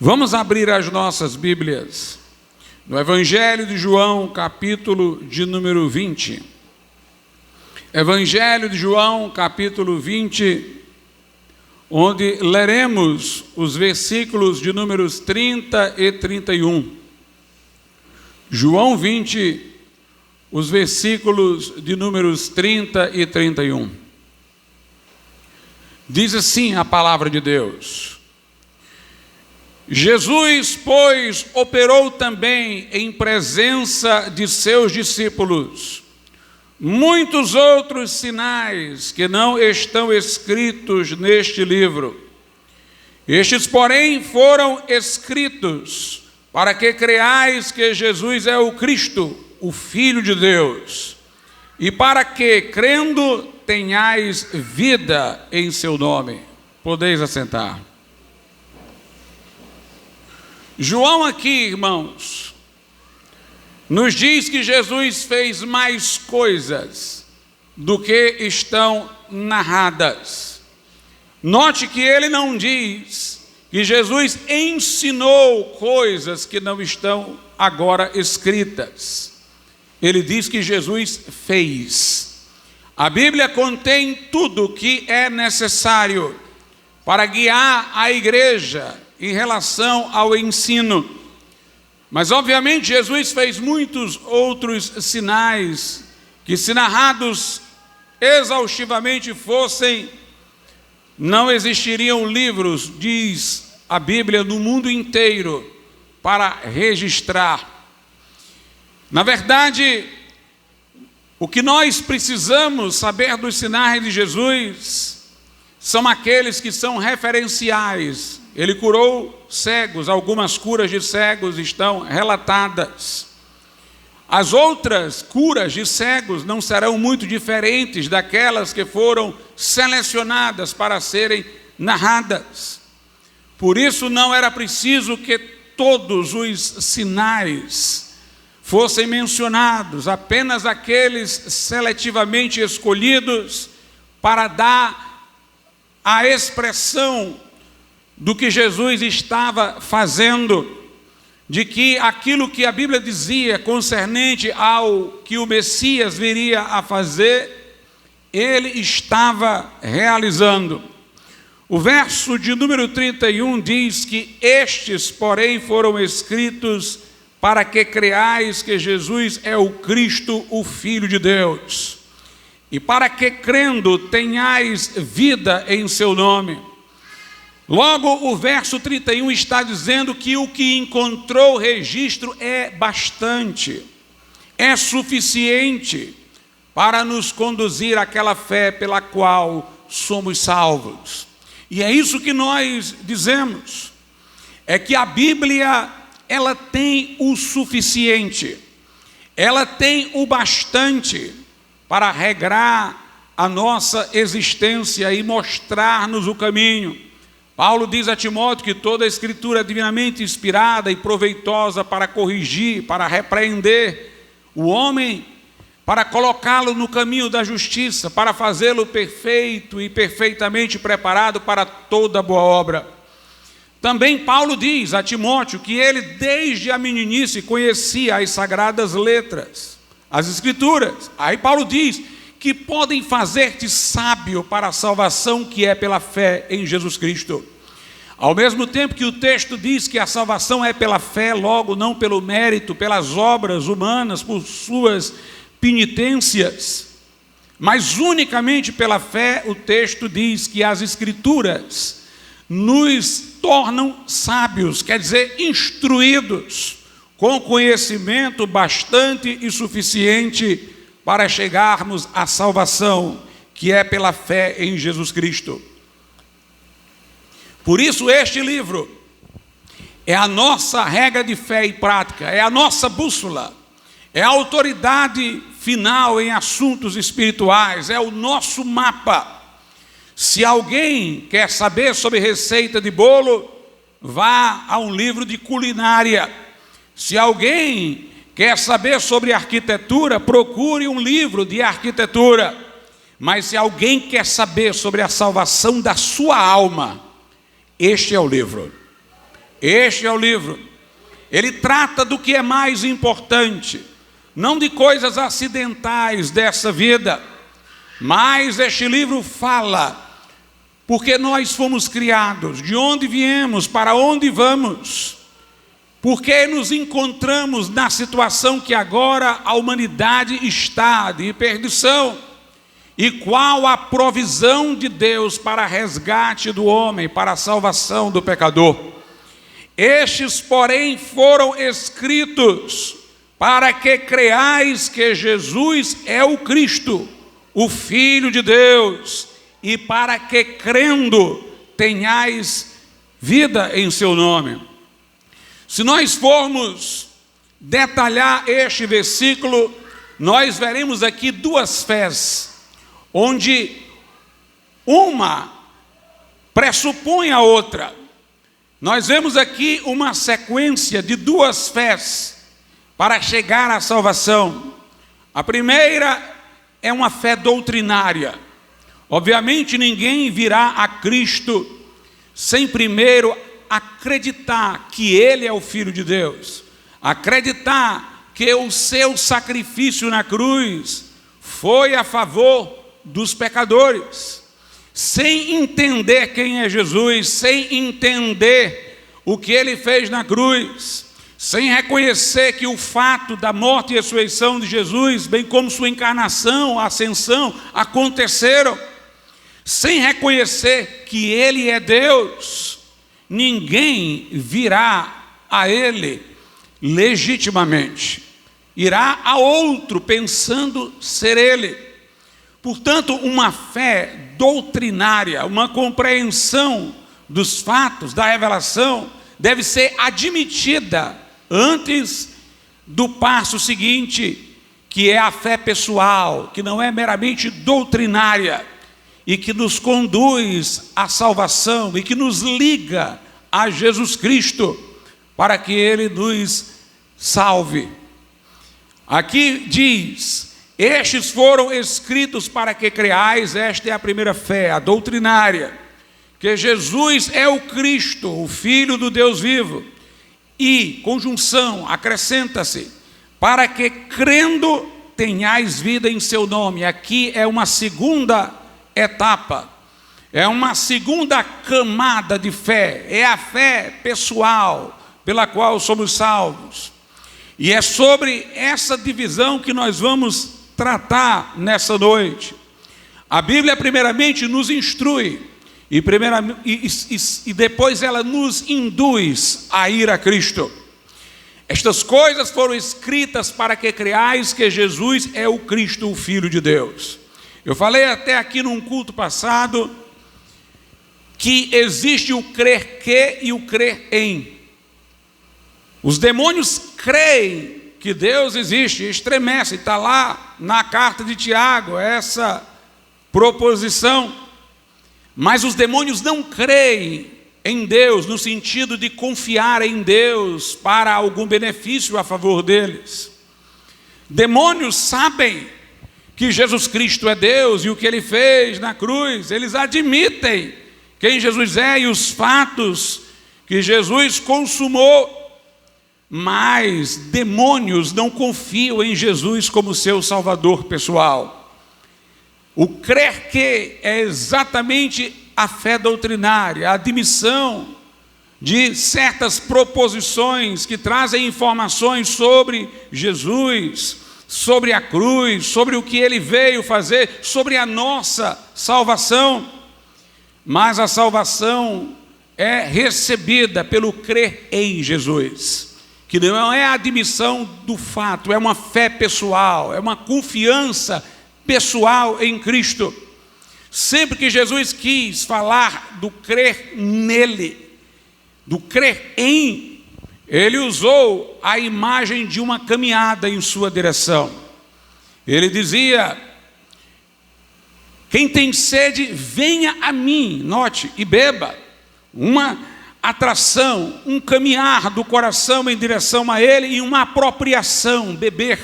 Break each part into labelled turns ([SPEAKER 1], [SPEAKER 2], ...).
[SPEAKER 1] Vamos abrir as nossas Bíblias no Evangelho de João, capítulo de número 20. Evangelho de João, capítulo 20, onde leremos os versículos de números 30 e 31. João 20, os versículos de números 30 e 31. Diz assim a palavra de Deus: Jesus, pois, operou também em presença de seus discípulos muitos outros sinais que não estão escritos neste livro. Estes, porém, foram escritos para que creais que Jesus é o Cristo, o Filho de Deus, e para que, crendo, tenhais vida em seu nome. Podeis assentar. João aqui, irmãos, nos diz que Jesus fez mais coisas do que estão narradas. Note que ele não diz que Jesus ensinou coisas que não estão agora escritas. Ele diz que Jesus fez. A Bíblia contém tudo o que é necessário para guiar a igreja em relação ao ensino. Mas, obviamente, Jesus fez muitos outros sinais que, se narrados exaustivamente fossem, não existiriam livros, diz a Bíblia, no mundo inteiro para registrar. Na verdade, o que nós precisamos saber dos sinais de Jesus são aqueles que são referenciais. Ele curou cegos, algumas curas de cegos estão relatadas. As outras curas de cegos não serão muito diferentes daquelas que foram selecionadas para serem narradas. Por isso não era preciso que todos os sinais fossem mencionados, apenas aqueles seletivamente escolhidos para dar a expressão do que Jesus estava fazendo, de que aquilo que a Bíblia dizia concernente ao que o Messias viria a fazer, ele estava realizando. O verso de número 31 diz que estes, porém, foram escritos para que creais que Jesus é o Cristo, o Filho de Deus, e para que, crendo, tenhais vida em seu nome. Logo, o verso 31 está dizendo que o que encontrou registro é bastante, é suficiente para nos conduzir àquela fé pela qual somos salvos. E é isso que nós dizemos, é que a Bíblia, ela tem o suficiente, ela tem o bastante para regrar a nossa existência e mostrar-nos o caminho. Paulo diz a Timóteo que toda a Escritura é divinamente inspirada e proveitosa para corrigir, para repreender o homem, para colocá-lo no caminho da justiça, para fazê-lo perfeito e perfeitamente preparado para toda boa obra. Também Paulo diz a Timóteo que ele desde a meninice conhecia as sagradas letras, as Escrituras. Aí Paulo diz que podem fazer-te sábio para a salvação que é pela fé em Jesus Cristo. Ao mesmo tempo que o texto diz que a salvação é pela fé, logo não pelo mérito, pelas obras humanas, por suas penitências, mas unicamente pela fé, o texto diz que as Escrituras nos tornam sábios, quer dizer, instruídos, com conhecimento bastante e suficiente para chegarmos à salvação, que é pela fé em Jesus Cristo. Por isso este livro é a nossa regra de fé e prática, é a nossa bússola, é a autoridade final em assuntos espirituais, é o nosso mapa. Se alguém quer saber sobre receita de bolo, vá a um livro de culinária. Se alguém quer saber sobre arquitetura, procure um livro de arquitetura. Mas se alguém quer saber sobre a salvação da sua alma, este é o livro. Este é o livro. Ele trata do que é mais importante, não de coisas acidentais dessa vida, mas este livro fala porque nós fomos criados, de onde viemos, para onde vamos, porque nos encontramos na situação que agora a humanidade está de perdição, e qual a provisão de Deus para resgate do homem, para a salvação do pecador. Estes, porém, foram escritos para que creais que Jesus é o Cristo, o Filho de Deus, e para que, crendo, tenhais vida em seu nome. Se nós formos detalhar este versículo, nós veremos aqui duas fés, onde uma pressupõe a outra. Nós vemos aqui uma sequência de duas fés para chegar à salvação. A primeira é uma fé doutrinária. Obviamente ninguém virá a Cristo sem primeiro acreditar que Ele é o Filho de Deus, acreditar que o seu sacrifício na cruz foi a favor dos pecadores. Sem entender quem é Jesus, sem entender o que Ele fez na cruz, sem reconhecer que o fato da morte e ressurreição de Jesus, bem como sua encarnação, ascensão, aconteceram, sem reconhecer que Ele é Deus, ninguém virá a Ele legitimamente. Irá a outro pensando ser Ele. Portanto, uma fé doutrinária, uma compreensão dos fatos, da revelação, deve ser admitida antes do passo seguinte, que é a fé pessoal, que não é meramente doutrinária, e que nos conduz à salvação, e que nos liga a Jesus Cristo, para que Ele nos salve. Aqui diz: estes foram escritos para que creais. Esta é a primeira fé, a doutrinária, que Jesus é o Cristo, o Filho do Deus vivo. E, conjunção, acrescenta-se, para que crendo tenhais vida em seu nome. Aqui é uma segunda etapa, é uma segunda camada de fé, é a fé pessoal pela qual somos salvos. E é sobre essa divisão que nós vamos tratar nessa noite. A Bíblia primeiramente nos instrui e depois ela nos induz a ir a Cristo. Estas coisas foram escritas para que creais que Jesus é o Cristo, o Filho de Deus. Eu falei até aqui num culto passado que existe o crer que e o crer em. Os demônios creem que Deus existe, estremecem, está lá na carta de Tiago, essa proposição. Mas os demônios não creem em Deus, no sentido de confiar em Deus para algum benefício a favor deles. Demônios sabem que Jesus Cristo é Deus e o que Ele fez na cruz. Eles admitem quem Jesus é e os fatos que Jesus consumou. Mas demônios não confiam em Jesus como seu Salvador pessoal. O crer que é exatamente a fé doutrinária, a admissão de certas proposições que trazem informações sobre Jesus, sobre a cruz, sobre o que Ele veio fazer, sobre a nossa salvação. Mas a salvação é recebida pelo crer em Jesus, que não é a admissão do fato, é uma fé pessoal, é uma confiança pessoal em Cristo. Sempre que Jesus quis falar do crer nele, do crer em, Ele usou a imagem de uma caminhada em sua direção. Ele dizia: quem tem sede, venha a mim, note, e beba. Uma atração, um caminhar do coração em direção a Ele e uma apropriação, beber.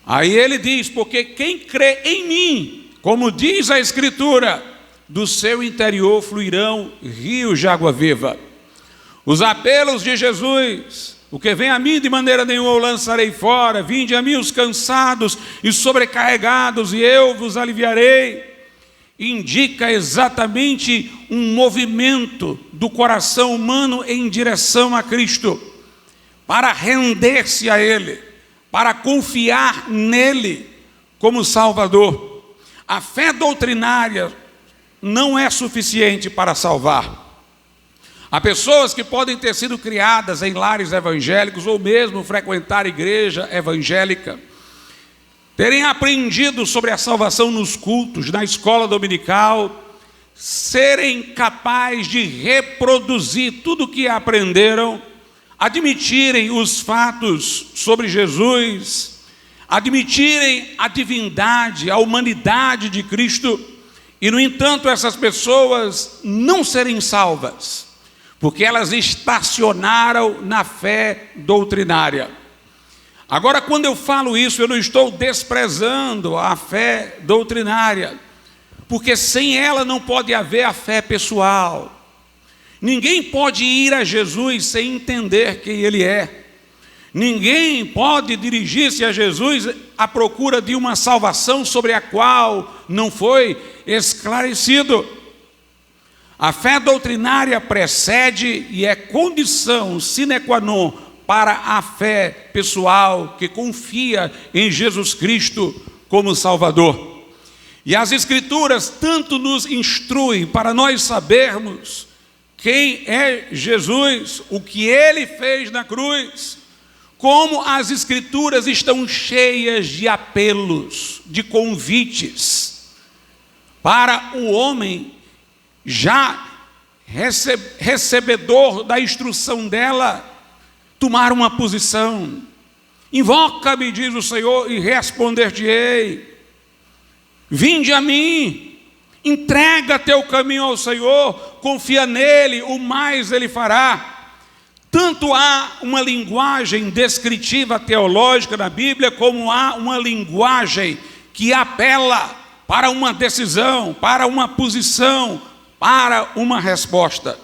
[SPEAKER 1] Aí Ele diz: porque quem crê em mim, como diz a Escritura, do seu interior fluirão rios de água viva. Os apelos de Jesus: o que vem a mim de maneira nenhuma eu lançarei fora, vinde a mim os cansados e sobrecarregados, e eu vos aliviarei, indica exatamente um movimento do coração humano em direção a Cristo, para render-se a Ele, para confiar nele como Salvador. A fé doutrinária não é suficiente para salvar. Há pessoas que podem ter sido criadas em lares evangélicos ou mesmo frequentar igreja evangélica, terem aprendido sobre a salvação nos cultos, na escola dominical, serem capazes de reproduzir tudo o que aprenderam, admitirem os fatos sobre Jesus, admitirem a divindade, a humanidade de Cristo, e no entanto essas pessoas não serem salvas, porque elas estacionaram na fé doutrinária. Agora, quando eu falo isso, eu não estou desprezando a fé doutrinária, porque sem ela não pode haver a fé pessoal. Ninguém pode ir a Jesus sem entender quem Ele é. Ninguém pode dirigir-se a Jesus à procura de uma salvação sobre a qual não foi esclarecido. A fé doutrinária precede e é condição sine qua non para a fé pessoal que confia em Jesus Cristo como Salvador. E as Escrituras tanto nos instruem para nós sabermos quem é Jesus, o que Ele fez na cruz, como as Escrituras estão cheias de apelos, de convites, para o homem já recebedor da instrução dela, tomar uma posição. Invoca-me, diz o Senhor, e responder-te-ei. Vinde a mim, entrega teu caminho ao Senhor, confia nele, o mais ele fará. Tanto há uma linguagem descritiva teológica na Bíblia, como há uma linguagem que apela para uma decisão, para uma posição, para uma resposta.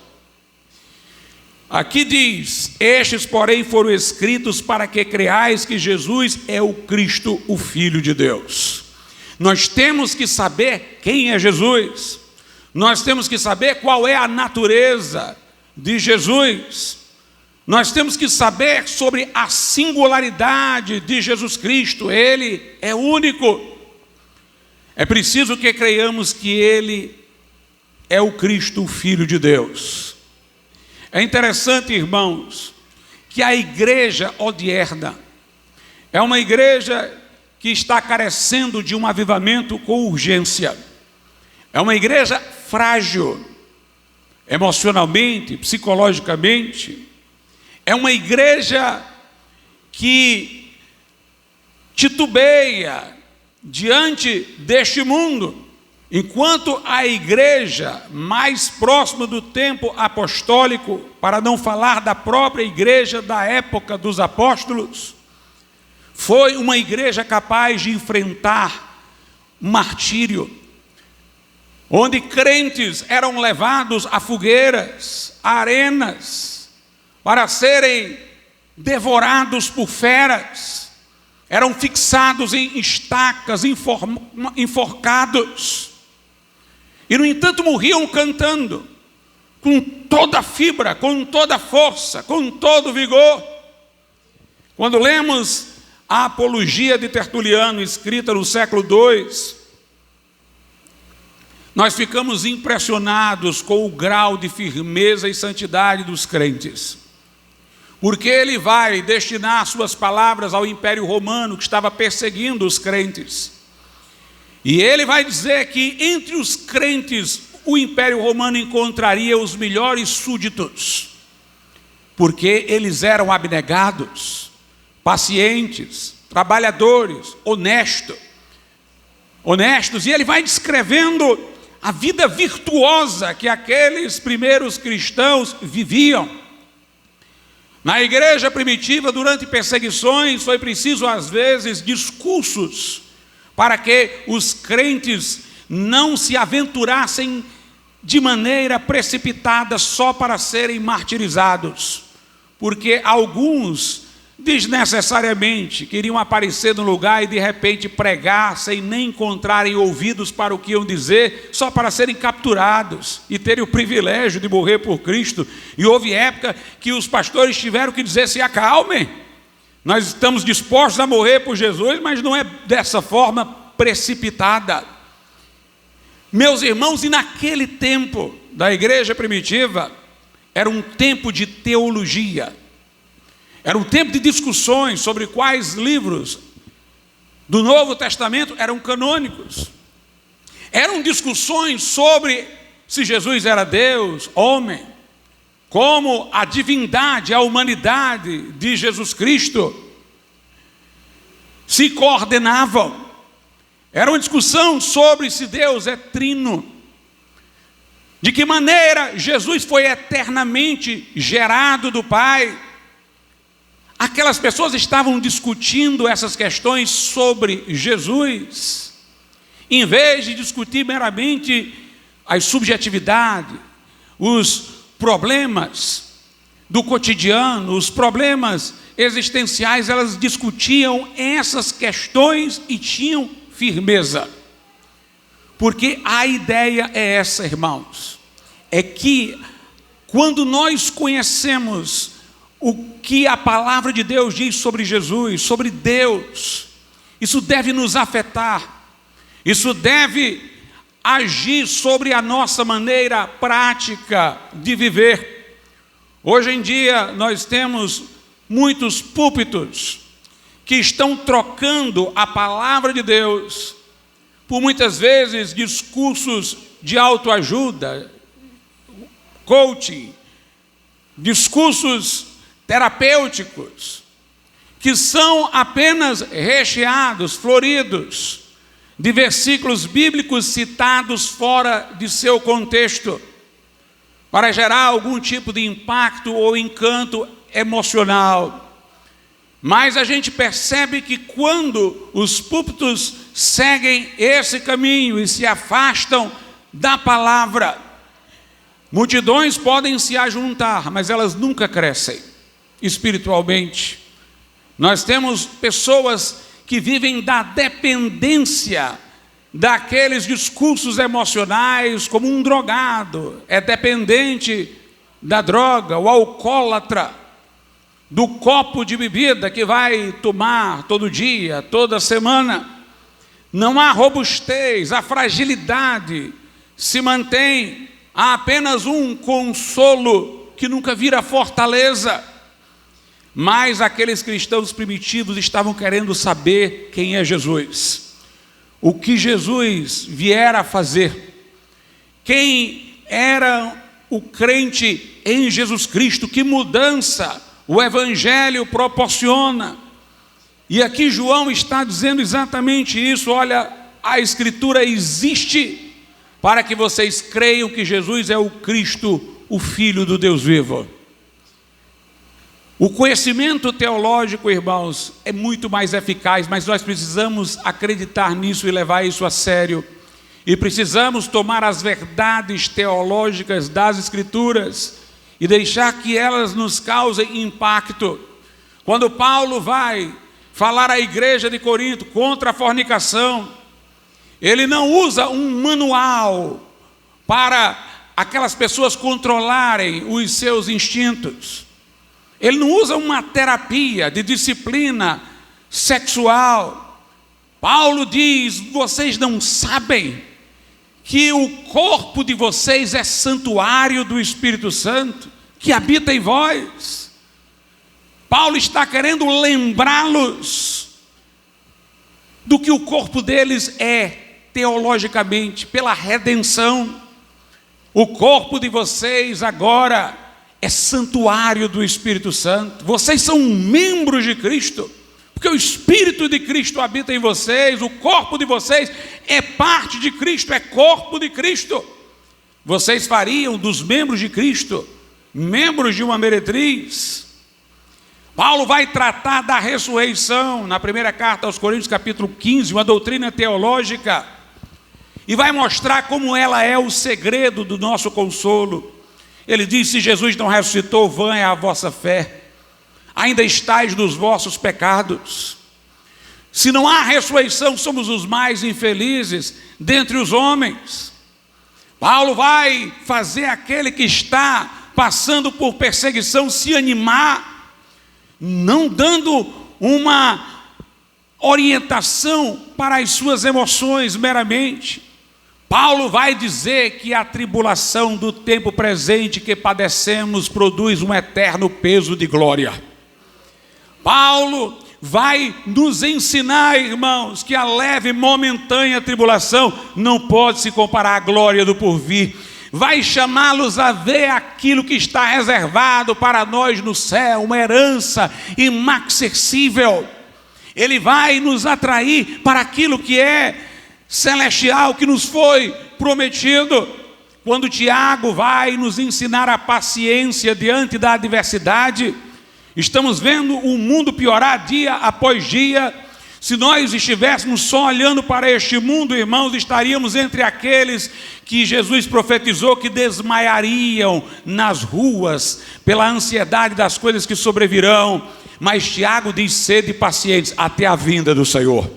[SPEAKER 1] Aqui diz: estes, porém, foram escritos para que creais que Jesus é o Cristo, o Filho de Deus. Nós temos que saber quem é Jesus. Nós temos que saber qual é a natureza de Jesus. Nós temos que saber sobre a singularidade de Jesus Cristo. Ele é único. É preciso que creiamos que Ele é o Cristo, o Filho de Deus. É interessante, irmãos, que a igreja odierna é uma igreja que está carecendo de um avivamento com urgência. É uma igreja frágil, emocionalmente, psicologicamente. É uma igreja que titubeia diante deste mundo. Enquanto a igreja mais próxima do tempo apostólico, para não falar da própria igreja da época dos apóstolos, foi uma igreja capaz de enfrentar martírio, onde crentes eram levados a fogueiras, a arenas, para serem devorados por feras, eram fixados em estacas, enforcados. E, no entanto, morriam cantando, com toda a fibra, com toda a força, com todo o vigor. Quando lemos a Apologia de Tertuliano, escrita no século II, nós ficamos impressionados com o grau de firmeza e santidade dos crentes. Porque ele vai destinar suas palavras ao Império Romano, que estava perseguindo os crentes. E ele vai dizer que entre os crentes o Império Romano encontraria os melhores súditos, porque eles eram abnegados, pacientes, trabalhadores, honestos. E ele vai descrevendo a vida virtuosa que aqueles primeiros cristãos viviam. Na igreja primitiva, durante perseguições, foi preciso às vezes discursos para que os crentes não se aventurassem de maneira precipitada só para serem martirizados, porque alguns desnecessariamente queriam aparecer no lugar e de repente pregar sem nem encontrarem ouvidos para o que iam dizer, só para serem capturados e terem o privilégio de morrer por Cristo. E houve época que os pastores tiveram que dizer: se acalmem, nós estamos dispostos a morrer por Jesus, mas não é dessa forma precipitada. Meus irmãos, e naquele tempo da igreja primitiva, era um tempo de teologia, era um tempo de discussões sobre quais livros do Novo Testamento eram canônicos. Eram discussões sobre se Jesus era Deus, homem, como a divindade, a humanidade de Jesus Cristo se coordenavam. Era uma discussão sobre se Deus é trino, de que maneira Jesus foi eternamente gerado do Pai. Aquelas pessoas estavam discutindo essas questões sobre Jesus, em vez de discutir meramente as subjetividades, os problemas do cotidiano, os problemas existenciais. Elas discutiam essas questões e tinham firmeza, porque a ideia é essa, irmãos, é que quando nós conhecemos o que a palavra de Deus diz sobre Jesus, sobre Deus, isso deve nos afetar, isso deve agir sobre a nossa maneira prática de viver. Hoje em dia nós temos muitos púlpitos que estão trocando a palavra de Deus por muitas vezes discursos de autoajuda, coaching, discursos terapêuticos, que são apenas recheados, floridos, de versículos bíblicos citados fora de seu contexto, para gerar algum tipo de impacto ou encanto emocional. Mas a gente percebe que quando os púlpitos seguem esse caminho e se afastam da palavra, multidões podem se ajuntar, mas elas nunca crescem espiritualmente. Nós temos pessoas que vivem da dependência daqueles discursos emocionais, como um drogado é dependente da droga, o alcoólatra do copo de bebida que vai tomar todo dia, toda semana. Não há robustez, a fragilidade se mantém, há apenas um consolo que nunca vira fortaleza. Mas aqueles cristãos primitivos estavam querendo saber quem é Jesus, o que Jesus viera a fazer, quem era o crente em Jesus Cristo, que mudança o Evangelho proporciona. E aqui João está dizendo exatamente isso. Olha, a Escritura existe para que vocês creiam que Jesus é o Cristo, o Filho do Deus vivo. O conhecimento teológico, irmãos, é muito mais eficaz, mas nós precisamos acreditar nisso e levar isso a sério. E precisamos tomar as verdades teológicas das Escrituras e deixar que elas nos causem impacto. Quando Paulo vai falar à igreja de Corinto contra a fornicação, ele não usa um manual para aquelas pessoas controlarem os seus instintos. Ele não usa uma terapia de disciplina sexual. Paulo diz: vocês não sabem que o corpo de vocês é santuário do Espírito Santo, que habita em vós. Paulo está querendo lembrá-los do que o corpo deles é, teologicamente, pela redenção. O corpo de vocês agora é santuário do Espírito Santo. Vocês são membros de Cristo, porque o Espírito de Cristo habita em vocês. O corpo de vocês é parte de Cristo, é corpo de Cristo. Vocês fariam dos membros de Cristo membros de uma meretriz. Paulo vai tratar da ressurreição na primeira carta aos Coríntios, capítulo 15, uma doutrina teológica. e vai mostrar como ela é o segredo do nosso consolo. Ele diz: se Jesus não ressuscitou, vã é a vossa fé, ainda estáis nos vossos pecados. Se não há ressurreição, somos os mais infelizes dentre os homens. Paulo vai fazer aquele que está passando por perseguição se animar, não dando uma orientação para as suas emoções meramente. Paulo vai dizer que a tribulação do tempo presente que padecemos produz um eterno peso de glória. Paulo vai nos ensinar, irmãos, que a leve e momentânea tribulação não pode se comparar à glória do porvir. Vai chamá-los a ver aquilo que está reservado para nós no céu, uma herança inacessível. Ele vai nos atrair para aquilo que é celestial, que nos foi prometido. Quando Tiago vai nos ensinar a paciência diante da adversidade, estamos vendo o mundo piorar dia após dia. Se nós estivéssemos só olhando para este mundo, irmãos, estaríamos entre aqueles que Jesus profetizou que desmaiariam nas ruas pela ansiedade das coisas que sobrevirão. Mas Tiago diz: sede pacientes até a vinda do Senhor.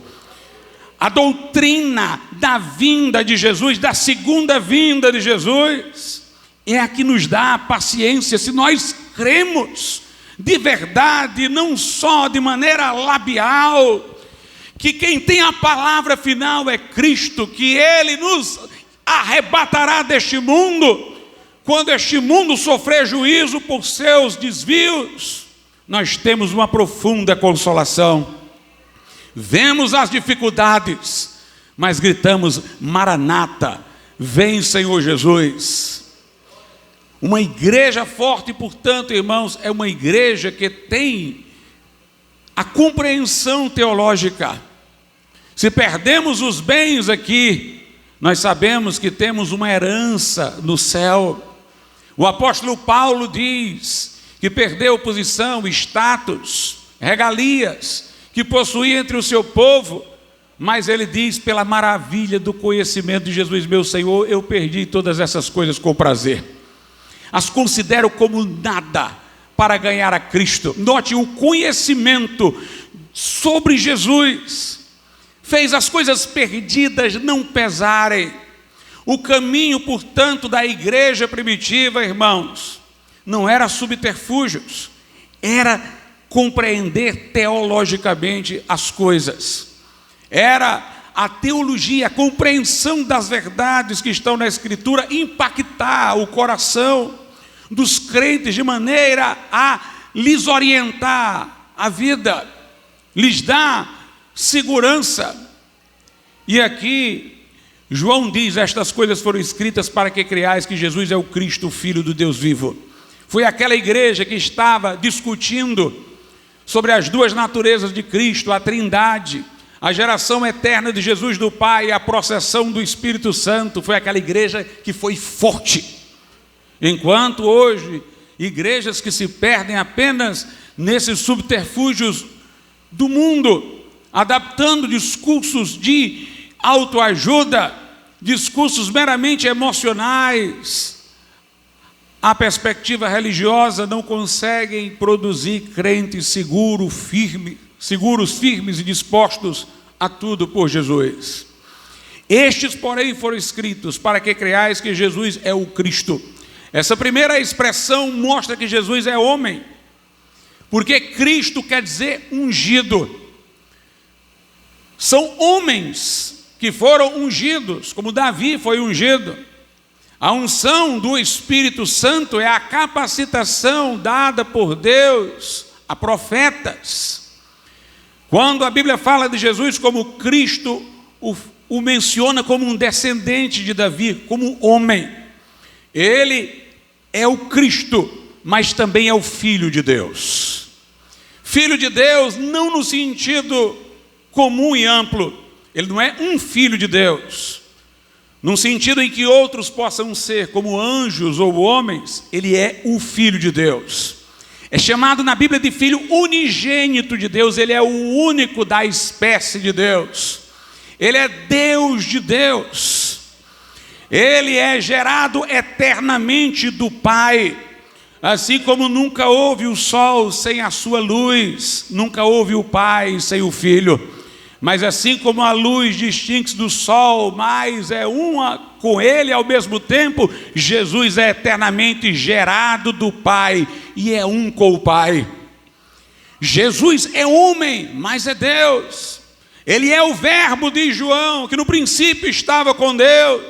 [SPEAKER 1] A doutrina da vinda de Jesus, da segunda vinda de Jesus, é a que nos dá a paciência. Se nós cremos de verdade, não só de maneira labial, que quem tem a palavra final é Cristo, que Ele nos arrebatará deste mundo, quando este mundo sofrer juízo por seus desvios, nós temos uma profunda consolação. Vemos as dificuldades, mas gritamos: Maranata, vem Senhor Jesus. Uma igreja forte, portanto, irmãos, é uma igreja que tem a compreensão teológica. Se perdemos os bens aqui, nós sabemos que temos uma herança no céu. O apóstolo Paulo diz que perdeu posição, status, regalias que possuía entre o seu povo, mas ele diz: pela maravilha do conhecimento de Jesus meu Senhor, eu perdi todas essas coisas com prazer. As considero como nada para ganhar a Cristo. Note, o conhecimento sobre Jesus fez as coisas perdidas não pesarem. O caminho, portanto, da igreja primitiva, irmãos, não era subterfúgios, era compreender teologicamente as coisas. Era a teologia, a compreensão das verdades que estão na Escritura, impactar o coração dos crentes de maneira a lhes orientar a vida, lhes dar segurança. E aqui João diz: estas coisas foram escritas para que creiais que Jesus é o Cristo, o Filho do Deus vivo. Foi aquela igreja que estava discutindo sobre as duas naturezas de Cristo, a Trindade, a geração eterna de Jesus do Pai e a processão do Espírito Santo. Foi aquela igreja que foi forte. Enquanto hoje, igrejas que se perdem apenas nesses subterfúgios do mundo, adaptando discursos de autoajuda, discursos meramente emocionais, a perspectiva religiosa, não conseguem produzir crentes seguros, firmes e dispostos a tudo por Jesus. Estes, porém, foram escritos para que creiais que Jesus é o Cristo. Essa primeira expressão mostra que Jesus é homem, porque Cristo quer dizer ungido. São homens que foram ungidos, como Davi foi ungido. A unção do Espírito Santo é a capacitação dada por Deus a profetas. Quando a Bíblia fala de Jesus como Cristo, o menciona como um descendente de Davi, como homem. Ele é o Cristo, mas também é o Filho de Deus. Filho de Deus não no sentido comum e amplo. Ele não é um filho de Deus num sentido em que outros possam ser como anjos ou homens. Ele é o Filho de Deus. É chamado na Bíblia de Filho unigênito de Deus. Ele é o único da espécie de Deus. Ele é Deus de Deus. Ele é gerado eternamente do Pai. Assim como nunca houve o sol sem a sua luz, nunca houve o Pai sem o Filho. Mas assim como a luz distingue-se do sol, mas é uma com ele ao mesmo tempo, Jesus é eternamente gerado do Pai e é um com o Pai. Jesus é homem, mas é Deus. Ele é o verbo de João, que no princípio estava com Deus,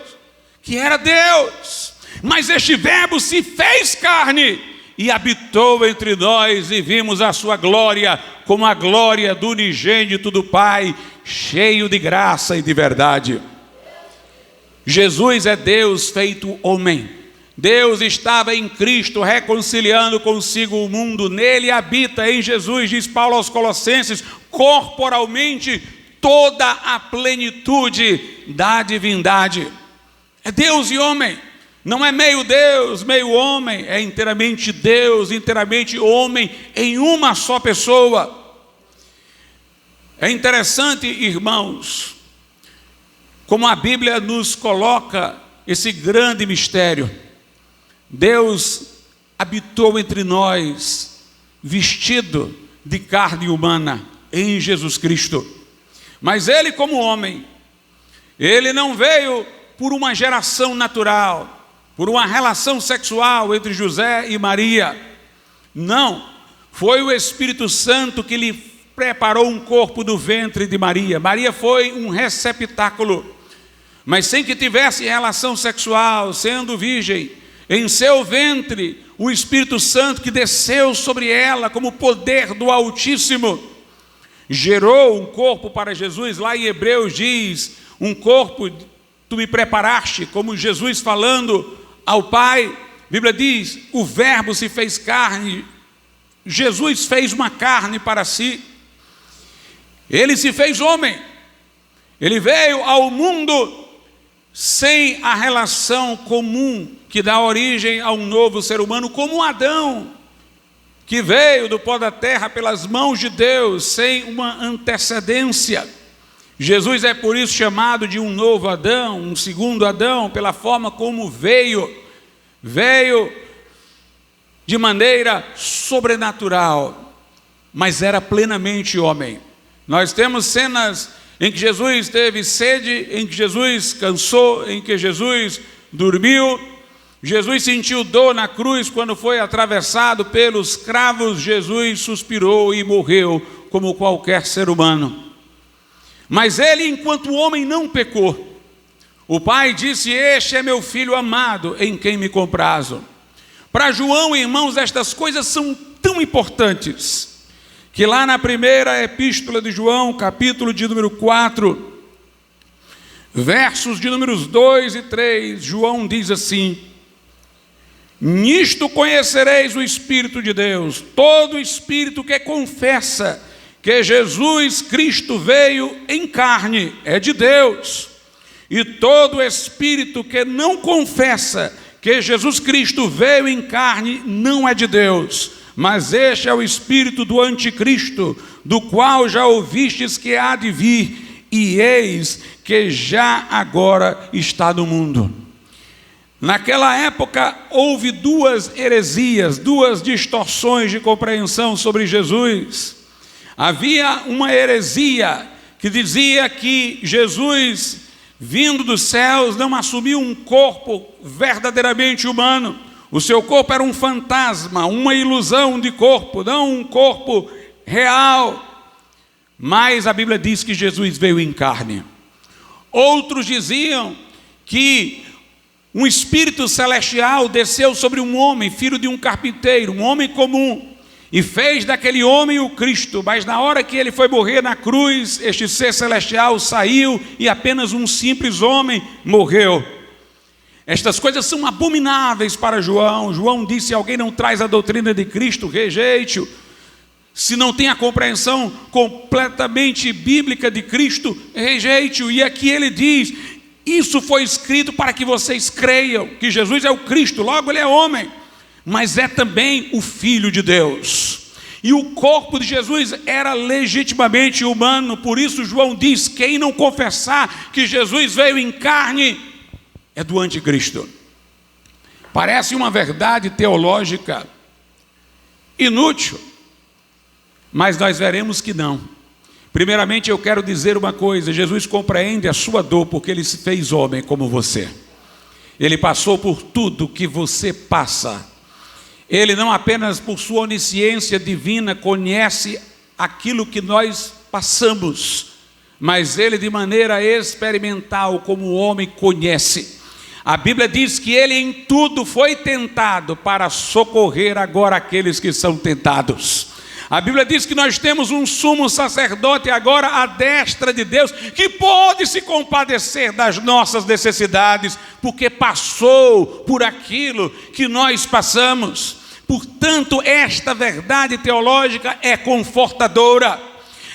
[SPEAKER 1] que era Deus. Mas este verbo se fez carne e habitou entre nós, e vimos a sua glória, como a glória do unigênito do Pai, cheio de graça e de verdade. Jesus é Deus feito homem. Deus estava em Cristo reconciliando consigo o mundo. Nele habita, em Jesus, diz Paulo aos Colossenses, corporalmente toda a plenitude da divindade. É Deus e homem. Não é meio Deus, meio homem, é inteiramente Deus, inteiramente homem, em uma só pessoa. É interessante, irmãos, como a Bíblia nos coloca esse grande mistério. Deus habitou entre nós, vestido de carne humana, em Jesus Cristo. Mas ele, como homem, ele não veio por uma geração natural, por uma relação sexual entre José e Maria. Não, foi o Espírito Santo que lhe preparou um corpo do ventre de Maria. Maria foi um receptáculo, mas sem que tivesse relação sexual, sendo virgem, em seu ventre, o Espírito Santo que desceu sobre ela como poder do Altíssimo, gerou um corpo para Jesus. Lá em Hebreus diz, um corpo tu me preparaste, como Jesus falando ao Pai. A Bíblia diz, o verbo se fez carne, Jesus fez uma carne para si, ele se fez homem, ele veio ao mundo sem a relação comum que dá origem a um novo ser humano, como Adão, que veio do pó da terra pelas mãos de Deus, sem uma antecedência. Jesus é por isso chamado de um novo Adão, um segundo Adão, pela forma como veio de maneira sobrenatural, mas era plenamente homem. Nós temos cenas em que Jesus teve sede, em que Jesus cansou, em que Jesus dormiu. Jesus sentiu dor na cruz quando foi atravessado pelos cravos. Jesus suspirou e morreu como qualquer ser humano. Mas ele, enquanto homem, não pecou. O Pai disse, este é meu filho amado, em quem me comprazo. Para João, irmãos, estas coisas são tão importantes, que lá na primeira epístola de João, capítulo de número 4, versos de números 2 e 3, João diz assim, nisto conhecereis o Espírito de Deus, todo espírito que confessa que Jesus Cristo veio em carne é de Deus, e todo espírito que não confessa que Jesus Cristo veio em carne não é de Deus, mas este é o espírito do anticristo, do qual já ouvistes que há de vir, e eis que já agora está no mundo. Naquela época houve duas heresias, duas distorções de compreensão sobre Jesus. Havia uma heresia que dizia que Jesus, vindo dos céus, não assumiu um corpo verdadeiramente humano. O seu corpo era um fantasma, uma ilusão de corpo, não um corpo real. Mas a Bíblia diz que Jesus veio em carne. Outros diziam que um espírito celestial desceu sobre um homem, filho de um carpinteiro, um homem comum, e fez daquele homem o Cristo. Mas na hora que ele foi morrer na cruz, este ser celestial saiu e apenas um simples homem morreu. Estas coisas são abomináveis para João. João disse, se alguém não traz a doutrina de Cristo, rejeite-o. Se não tem a compreensão completamente bíblica de Cristo, rejeite-o. E aqui ele diz, isso foi escrito para que vocês creiam que Jesus é o Cristo, logo ele é homem, mas é também o Filho de Deus. E o corpo de Jesus era legitimamente humano. Por isso João diz, quem não confessar que Jesus veio em carne, é do anticristo. Parece uma verdade teológica inútil, mas nós veremos que não. Primeiramente eu quero dizer uma coisa: Jesus compreende a sua dor porque Ele se fez homem como você. Ele passou por tudo que você passa. Ele não apenas por sua onisciência divina conhece aquilo que nós passamos, mas Ele de maneira experimental como o homem conhece. A Bíblia diz que Ele em tudo foi tentado para socorrer agora aqueles que são tentados. A Bíblia diz que nós temos um sumo sacerdote agora à destra de Deus, que pode se compadecer das nossas necessidades, porque passou por aquilo que nós passamos. Portanto, esta verdade teológica é confortadora.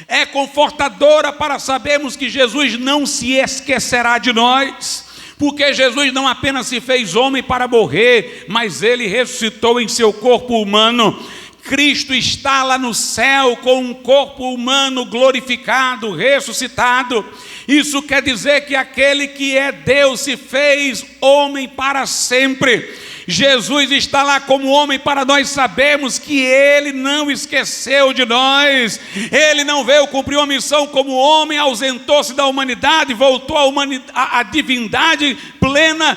[SPEAKER 1] É confortadora para sabermos que Jesus não se esquecerá de nós. Porque Jesus não apenas se fez homem para morrer, mas Ele ressuscitou em seu corpo humano. Cristo está lá no céu com um corpo humano glorificado, ressuscitado. Isso quer dizer que aquele que é Deus se fez homem para sempre. Jesus está lá como homem para nós sabermos que Ele não esqueceu de nós. Ele não veio cumprir uma missão como homem, ausentou-se da humanidade, voltou à divindade plena,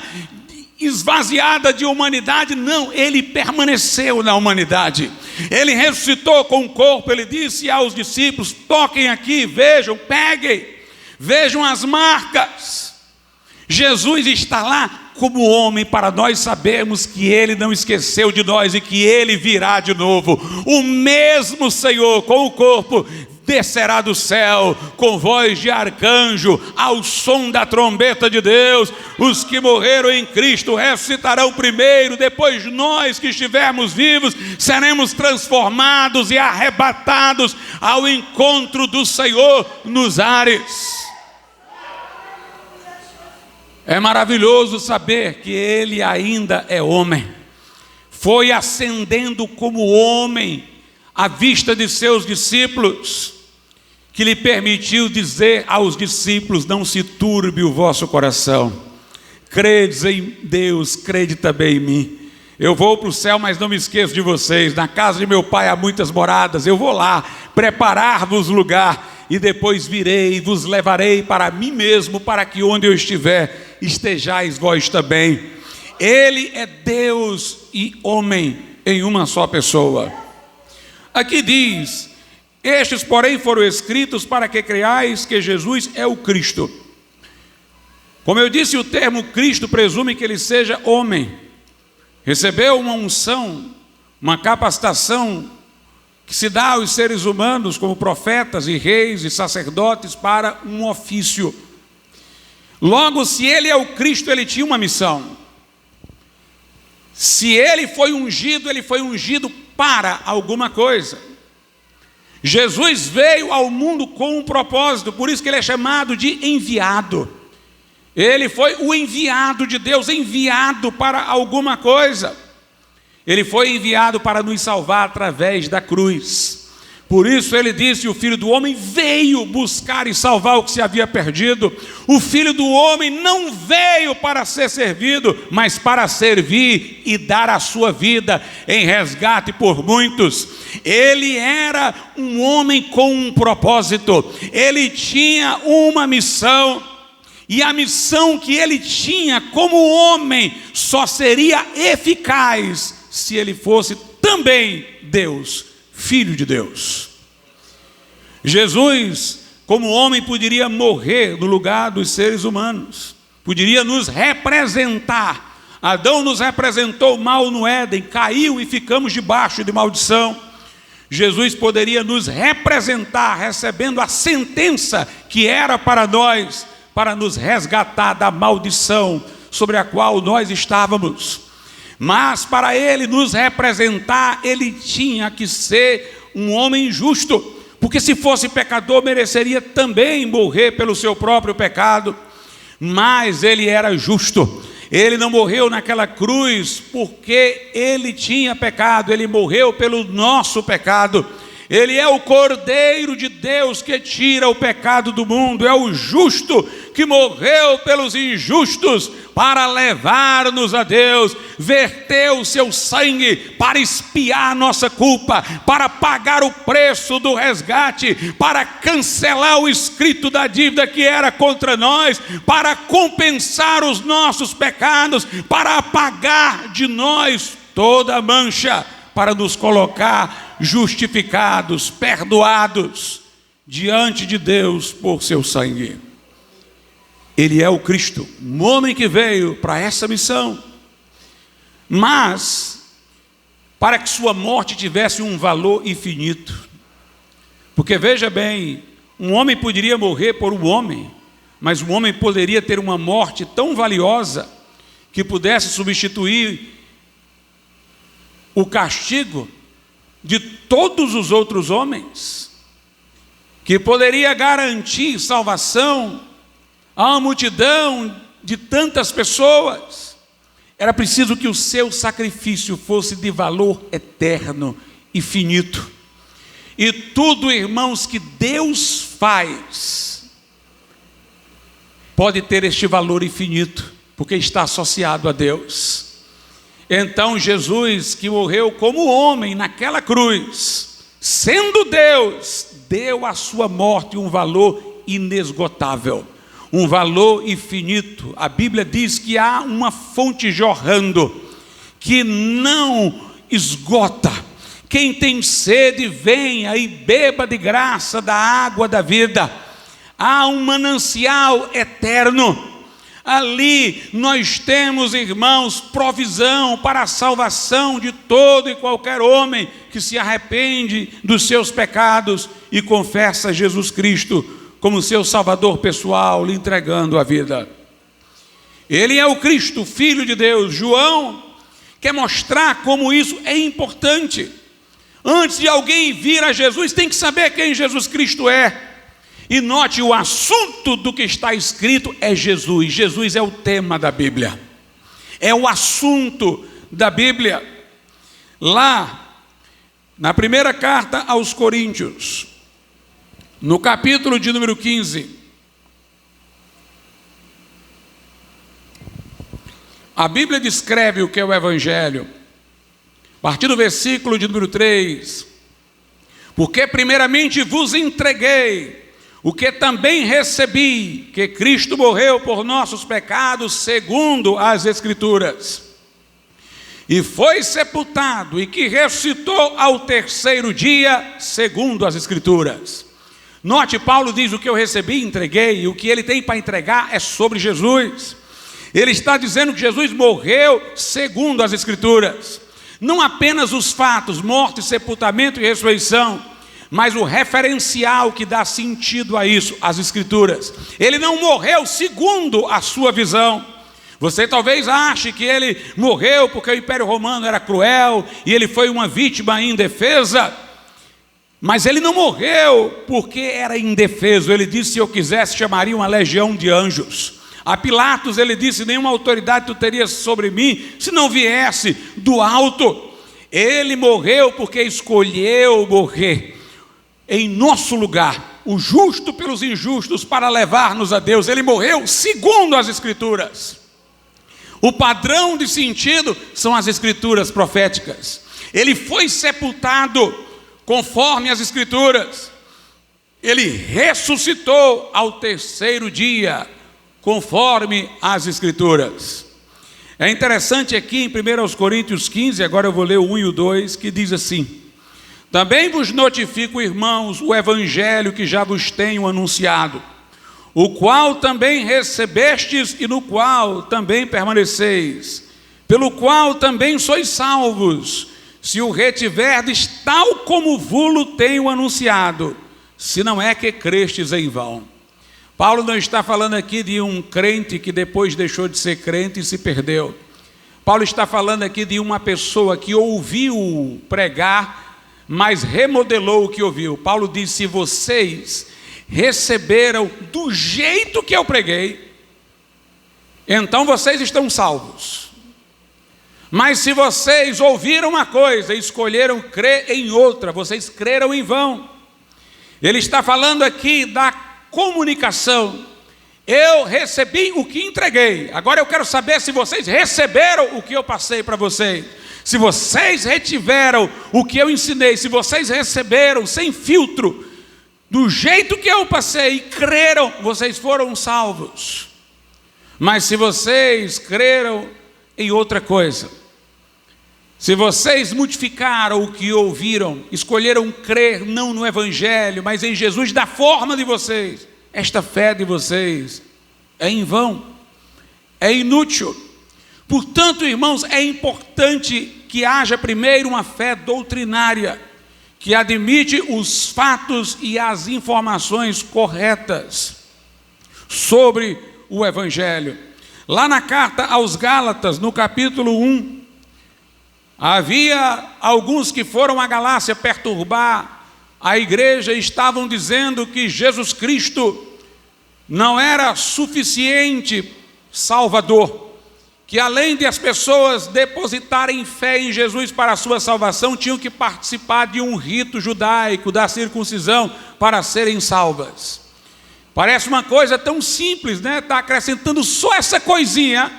[SPEAKER 1] esvaziada de humanidade. Não, Ele permaneceu na humanidade. Ele ressuscitou com o corpo. Ele disse aos discípulos: toquem aqui, vejam, peguem, vejam as marcas. Jesus está lá como homem para nós sabermos que Ele não esqueceu de nós e que Ele virá de novo. O mesmo Senhor com o corpo descerá do céu com voz de arcanjo, ao som da trombeta de Deus. Os que morreram em Cristo ressuscitarão primeiro, depois nós que estivermos vivos seremos transformados e arrebatados ao encontro do Senhor nos ares. É maravilhoso saber que Ele ainda é homem. Foi ascendendo como homem à vista de seus discípulos, que lhe permitiu dizer aos discípulos: não se turbe o vosso coração. Credes em Deus, crede também em mim. Eu vou para o céu, mas não me esqueço de vocês. Na casa de meu Pai há muitas moradas. Eu vou lá preparar-vos lugar, e depois virei e vos levarei para mim mesmo, para que onde eu estiver, estejais vós também. Ele é Deus e homem em uma só pessoa. Aqui diz: estes porém foram escritos para que creiais que Jesus é o Cristo. Como eu disse, o termo Cristo presume que Ele seja homem. Recebeu uma unção, uma capacitação que se dá aos seres humanos como profetas e reis e sacerdotes para um ofício. Logo, se Ele é o Cristo, Ele tinha uma missão. Se Ele foi ungido para alguma coisa. Jesus veio ao mundo com um propósito, por isso que Ele é chamado de enviado. Ele foi o enviado de Deus, enviado para alguma coisa. Ele foi enviado para nos salvar através da cruz. Por isso Ele disse: o Filho do Homem veio buscar e salvar o que se havia perdido. O Filho do Homem não veio para ser servido, mas para servir e dar a sua vida em resgate por muitos. Ele era um homem com um propósito. Ele tinha uma missão. E a missão que Ele tinha como homem só seria eficaz se Ele fosse também Deus, Filho de Deus. Jesus, como homem, poderia morrer no lugar dos seres humanos, poderia nos representar. Adão nos representou mal no Éden, caiu e ficamos debaixo de maldição. Jesus poderia nos representar, recebendo a sentença que era para nós, para nos resgatar da maldição sobre a qual nós estávamos. Mas para Ele nos representar, Ele tinha que ser um homem justo, porque se fosse pecador, mereceria também morrer pelo seu próprio pecado. Mas Ele era justo. Ele não morreu naquela cruz porque Ele tinha pecado. Ele morreu pelo nosso pecado. Ele é o Cordeiro de Deus que tira o pecado do mundo, é o justo que morreu pelos injustos para levar-nos a Deus, verteu o seu sangue para expiar nossa culpa, para pagar o preço do resgate, para cancelar o escrito da dívida que era contra nós, para compensar os nossos pecados, para apagar de nós toda a mancha, para nos colocar justificados, perdoados diante de Deus por seu sangue. Ele é o Cristo, um homem que veio para essa missão, mas para que sua morte tivesse um valor infinito. Porque veja bem, um homem poderia morrer por um homem, mas um homem poderia ter uma morte tão valiosa que pudesse substituir o castigo de todos os outros homens, que poderia garantir salvação a uma multidão de tantas pessoas. Era preciso que o seu sacrifício fosse de valor eterno e finito. E tudo, irmãos, que Deus faz pode ter este valor infinito, porque está associado a Deus. Então Jesus, que morreu como homem naquela cruz, sendo Deus, deu à sua morte um valor inesgotável, um valor infinito. A Bíblia diz que há uma fonte jorrando, que não esgota. Quem tem sede, venha e beba de graça da água da vida. Há um manancial eterno. Ali nós temos, irmãos, provisão para a salvação de todo e qualquer homem que se arrepende dos seus pecados e confessa Jesus Cristo como seu Salvador pessoal, lhe entregando a vida. Ele é o Cristo, Filho de Deus. João quer mostrar como isso é importante. Antes de alguém vir a Jesus, tem que saber quem Jesus Cristo é. E note, o assunto do que está escrito é Jesus. Jesus é o tema da Bíblia, é o assunto da Bíblia. Lá, na primeira carta aos Coríntios, no capítulo de número 15, a Bíblia descreve o que é o Evangelho. A partir do versículo de número 3, porque primeiramente vos entreguei o que também recebi, que Cristo morreu por nossos pecados, segundo as Escrituras, e foi sepultado, e que ressuscitou ao terceiro dia, segundo as Escrituras. Note, Paulo diz: o que eu recebi, entreguei, e o que ele tem para entregar é sobre Jesus. Ele está dizendo que Jesus morreu segundo as Escrituras. Não apenas os fatos, morte, sepultamento e ressurreição, mas o referencial que dá sentido a isso, as Escrituras. Ele não morreu segundo a sua visão. Você talvez ache que ele morreu porque o Império Romano era cruel e ele foi uma vítima indefesa, mas ele não morreu porque era indefeso. Ele disse: se eu quisesse, chamaria uma legião de anjos. A Pilatos ele disse: nenhuma autoridade tu terias sobre mim, se não viesse do alto. Ele morreu porque escolheu morrer em nosso lugar, o justo pelos injustos, para levar-nos a Deus. Ele morreu segundo as Escrituras. O padrão de sentido são as Escrituras proféticas. Ele foi sepultado conforme as Escrituras. Ele ressuscitou ao terceiro dia, conforme as Escrituras. É interessante aqui em 1 Coríntios 15, agora eu vou ler o 1 e o 2, que diz assim: também vos notifico, irmãos, o evangelho que já vos tenho anunciado, o qual também recebestes e no qual também permaneceis, pelo qual também sois salvos, se o retiverdes tal como vulo tenho anunciado, se não é que crestes em vão. Paulo não está falando aqui de um crente que depois deixou de ser crente e se perdeu. Paulo está falando aqui de uma pessoa que ouviu pregar, mas remodelou o que ouviu. Paulo diz: se vocês receberam do jeito que eu preguei, então vocês estão salvos. Mas se vocês ouviram uma coisa e escolheram crer em outra, vocês creram em vão. Ele está falando aqui da comunicação. Eu recebi o que entreguei. Agora eu quero saber se vocês receberam o que eu passei para vocês. Se vocês retiveram o que eu ensinei, se vocês receberam sem filtro, do jeito que eu passei e creram, vocês foram salvos. Mas se vocês creram em outra coisa, se vocês modificaram o que ouviram, escolheram crer não no Evangelho, mas em Jesus da forma de vocês, esta fé de vocês é em vão, é inútil. Portanto, irmãos, é importante que haja primeiro uma fé doutrinária, que admite os fatos e as informações corretas sobre o Evangelho. Lá na carta aos Gálatas, no capítulo 1, havia alguns que foram à Galácia perturbar a igreja e estavam dizendo que Jesus Cristo não era suficiente Salvador, que além de as pessoas depositarem fé em Jesus para a sua salvação, tinham que participar de um rito judaico da circuncisão para serem salvas. Parece uma coisa tão simples, né? Está acrescentando só essa coisinha,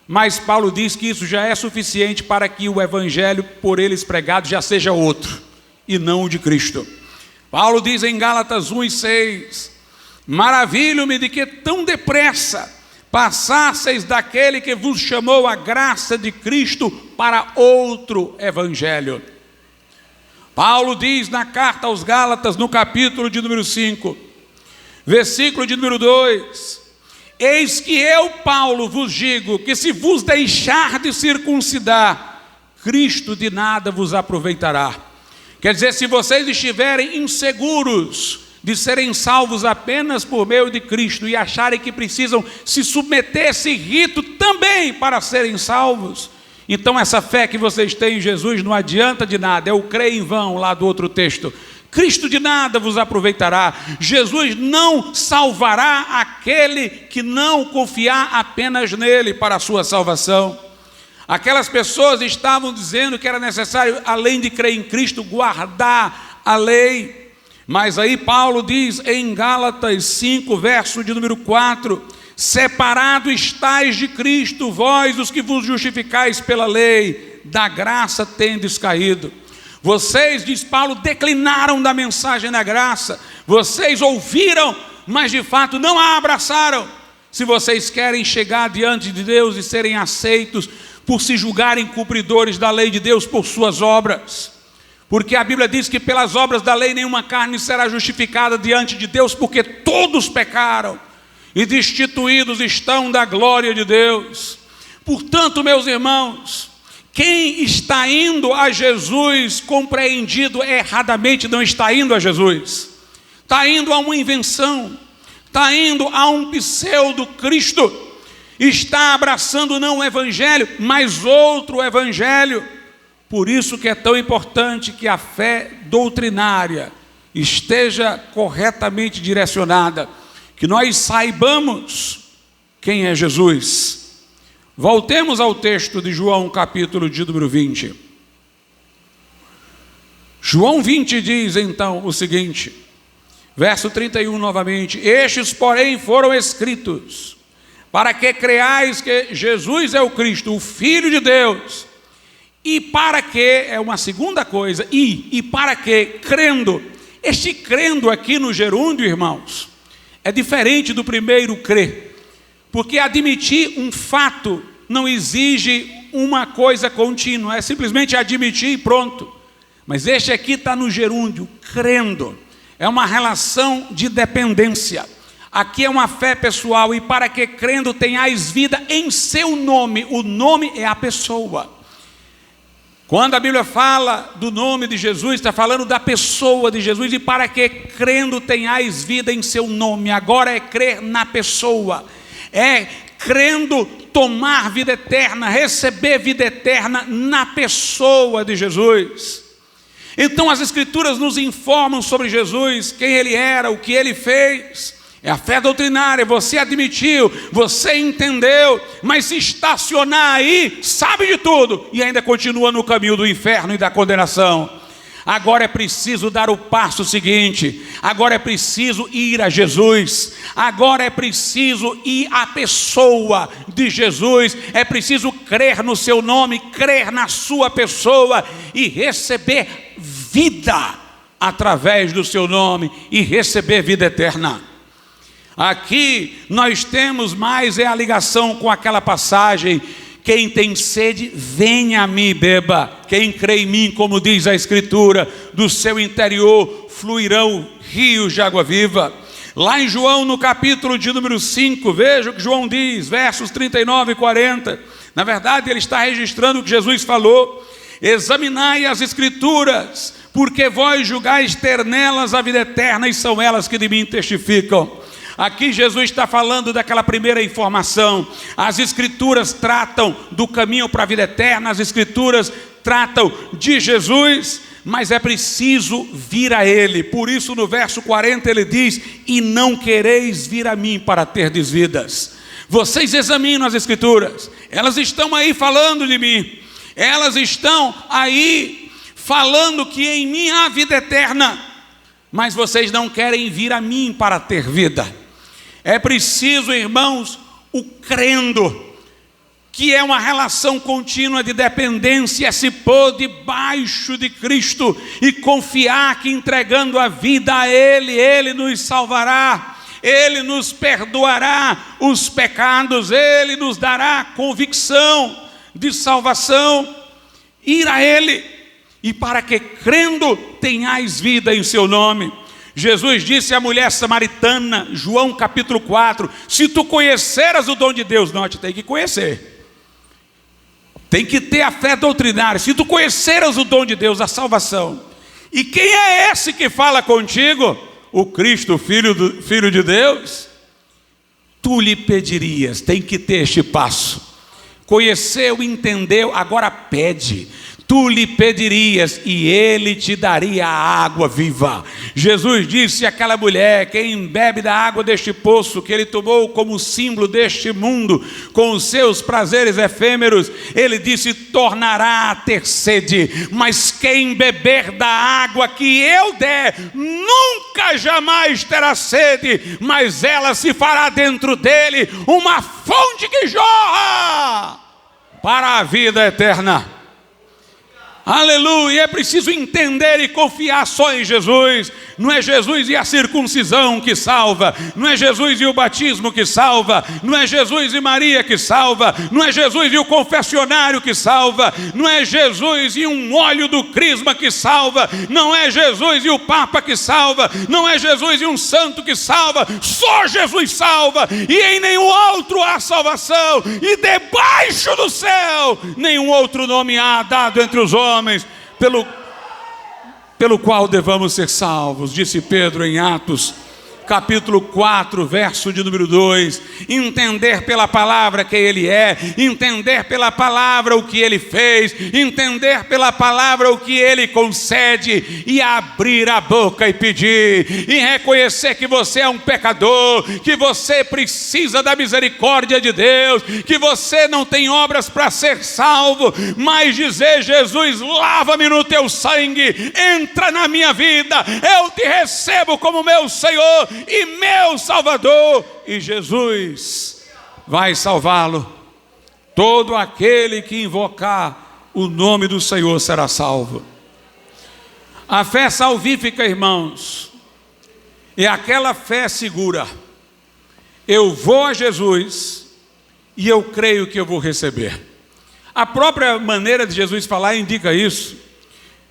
[SPEAKER 1] mas Paulo diz que isso já é suficiente para que o evangelho por eles pregado já seja outro, e não o de Cristo. Paulo diz em Gálatas 1:6, maravilho-me de que tão depressa passasseis daquele que vos chamou a graça de Cristo para outro evangelho. Paulo diz na carta aos Gálatas, no capítulo de número 5, versículo de número 2, eis que eu, Paulo, vos digo que se vos deixar de circuncidar, Cristo de nada vos aproveitará. Quer dizer, se vocês estiverem inseguros de serem salvos apenas por meio de Cristo e acharem que precisam se submeter a esse rito também para serem salvos, então essa fé que vocês têm em Jesus não adianta de nada, é o crer em vão lá do outro texto. Cristo de nada vos aproveitará. Jesus não salvará aquele que não confiar apenas nele para a sua salvação. Aquelas pessoas estavam dizendo que era necessário, além de crer em Cristo, guardar a lei. Mas aí Paulo diz em Gálatas 5, verso de número 4, separado estáis de Cristo, vós os que vos justificais pela lei, da graça tendes caído. Vocês, diz Paulo, declinaram da mensagem da graça, vocês ouviram, mas de fato não a abraçaram. Se vocês querem chegar diante de Deus e serem aceitos por se julgarem cumpridores da lei de Deus por suas obras, porque a Bíblia diz que pelas obras da lei nenhuma carne será justificada diante de Deus, porque todos pecaram e destituídos estão da glória de Deus. Portanto, meus irmãos, quem está indo a Jesus compreendido erradamente não está indo a Jesus, está indo a uma invenção, está indo a um pseudo-Cristo, está abraçando não o evangelho, mas outro evangelho. Por isso que é tão importante que a fé doutrinária esteja corretamente direcionada, que nós saibamos quem é Jesus. Voltemos ao texto de João, capítulo de número 20. João 20 diz então o seguinte, verso 31 novamente, estes porém foram escritos, para que creais que Jesus é o Cristo, o Filho de Deus, e para que, é uma segunda coisa, e para que, crendo, este crendo aqui no gerúndio, irmãos, é diferente do primeiro crer, porque admitir um fato não exige uma coisa contínua, é simplesmente admitir e pronto. Mas este aqui está no gerúndio, crendo, é uma relação de dependência. Aqui é uma fé pessoal, e para que crendo tenhais vida em seu nome, o nome é a pessoa. Quando a Bíblia fala do nome de Jesus, está falando da pessoa de Jesus, e para que crendo tenhais vida em seu nome, agora é crer na pessoa, é crendo tomar vida eterna, receber vida eterna na pessoa de Jesus. Então as Escrituras nos informam sobre Jesus, quem ele era, o que ele fez, É a fé doutrinária, você admitiu, você entendeu, mas se estacionar aí, sabe de tudo e ainda continua no caminho do inferno e da condenação. Agora é preciso dar o passo seguinte, agora é preciso ir a Jesus, agora é preciso ir à pessoa de Jesus, é preciso crer no seu nome, crer na sua pessoa e receber vida através do seu nome e receber vida eterna. Aqui nós temos mais a ligação com aquela passagem: quem tem sede, venha a mim e beba. Quem crê em mim, como diz a Escritura, do seu interior fluirão rios de água viva. Lá em João, no capítulo de número 5, veja o que João diz, versos 39 e 40. Na verdade, ele está registrando o que Jesus falou: examinai as Escrituras, porque vós julgais ter nelas a vida eterna, e são elas que de mim testificam. Aqui Jesus está falando daquela primeira informação. As Escrituras tratam do caminho para a vida eterna, as Escrituras tratam de Jesus, mas é preciso vir a Ele. Por isso no verso 40 ele diz: e não quereis vir a mim para terdes vidas. Vocês examinam as Escrituras, elas estão aí falando de mim, elas estão aí falando que em mim há vida eterna, mas vocês não querem vir a mim para ter vida. É preciso, irmãos, o crendo, que é uma relação contínua de dependência, se pôr debaixo de Cristo e confiar que entregando a vida a Ele, Ele nos salvará, Ele nos perdoará os pecados, Ele nos dará convicção de salvação. Ir a Ele, e para que crendo tenhais vida em seu nome. Jesus disse à mulher samaritana, João capítulo 4, se tu conheceras o dom de Deus, não, te tem que conhecer, tem que ter a fé doutrinária. Se tu conheceras o dom de Deus, a salvação, e quem é esse que fala contigo? O Cristo, Filho de Deus. Tu lhe pedirias, tem que ter este passo, conheceu, entendeu, agora pede. Tu lhe pedirias e ele te daria a água viva. Jesus disse àquela mulher: quem bebe da água deste poço que ele tomou como símbolo deste mundo, com os seus prazeres efêmeros, ele disse, tornará a ter sede. Mas quem beber da água que eu der, nunca jamais terá sede, mas ela se fará dentro dele uma fonte que jorra para a vida eterna. Aleluia, é preciso entender e confiar só em Jesus. Não é Jesus e a circuncisão que salva, não é Jesus e o batismo que salva, não é Jesus e Maria que salva, não é Jesus e o confessionário que salva, não é Jesus e um óleo do crisma que salva, não é Jesus e o Papa que salva, não é Jesus e um santo que salva. Só Jesus salva, e em nenhum outro há salvação, e debaixo do céu nenhum outro nome há dado entre os homens pelo qual devamos ser salvos. Disse Pedro em Atos capítulo 4, verso de número 2, entender pela palavra quem Ele é, entender pela palavra o que Ele fez, entender pela palavra o que Ele concede, e abrir a boca e pedir, e reconhecer que você é um pecador, que você precisa da misericórdia de Deus, que você não tem obras para ser salvo, mas dizer: Jesus, lava-me no teu sangue, entra na minha vida, eu te recebo como meu Senhor e meu Salvador, e Jesus vai salvá-lo. Todo aquele que invocar o nome do Senhor será salvo. A fé salvífica, irmãos, é aquela fé segura. Eu vou a Jesus e eu creio que eu vou receber. A própria maneira de Jesus falar indica isso.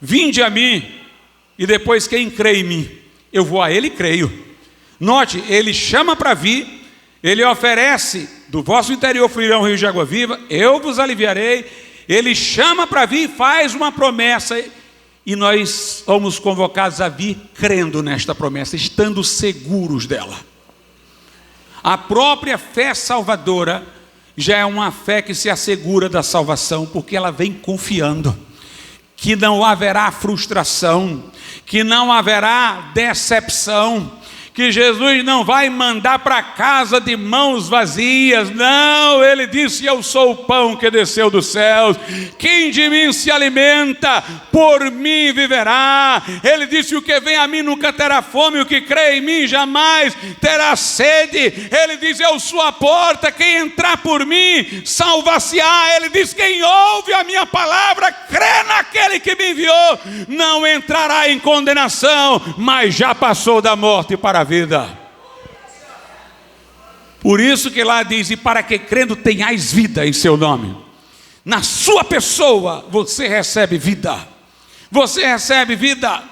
[SPEAKER 1] Vinde a mim, e depois quem crê em mim, eu vou a Ele e creio. Note, Ele chama para vir, Ele oferece: do vosso interior fluirão rios de água viva, eu vos aliviarei. Ele chama para vir, faz uma promessa, e nós somos convocados a vir crendo nesta promessa, estando seguros dela. A própria fé salvadora já é uma fé que se assegura da salvação, porque ela vem confiando que não haverá frustração, que não haverá decepção, que Jesus não vai mandar para casa de mãos vazias, não, ele disse: eu sou o pão que desceu dos céus, quem de mim se alimenta, por mim viverá. Ele disse: o que vem a mim nunca terá fome, o que crê em mim jamais terá sede. Ele diz: eu sou a porta, quem entrar por mim salvar-se-á. Ele diz: quem ouve a minha palavra, crê naquele que me enviou, não entrará em condenação, mas já passou da morte para a vida. Por isso que lá diz: e para que crendo tenhais vida em seu nome. Na sua pessoa você recebe vida. Você recebe vida.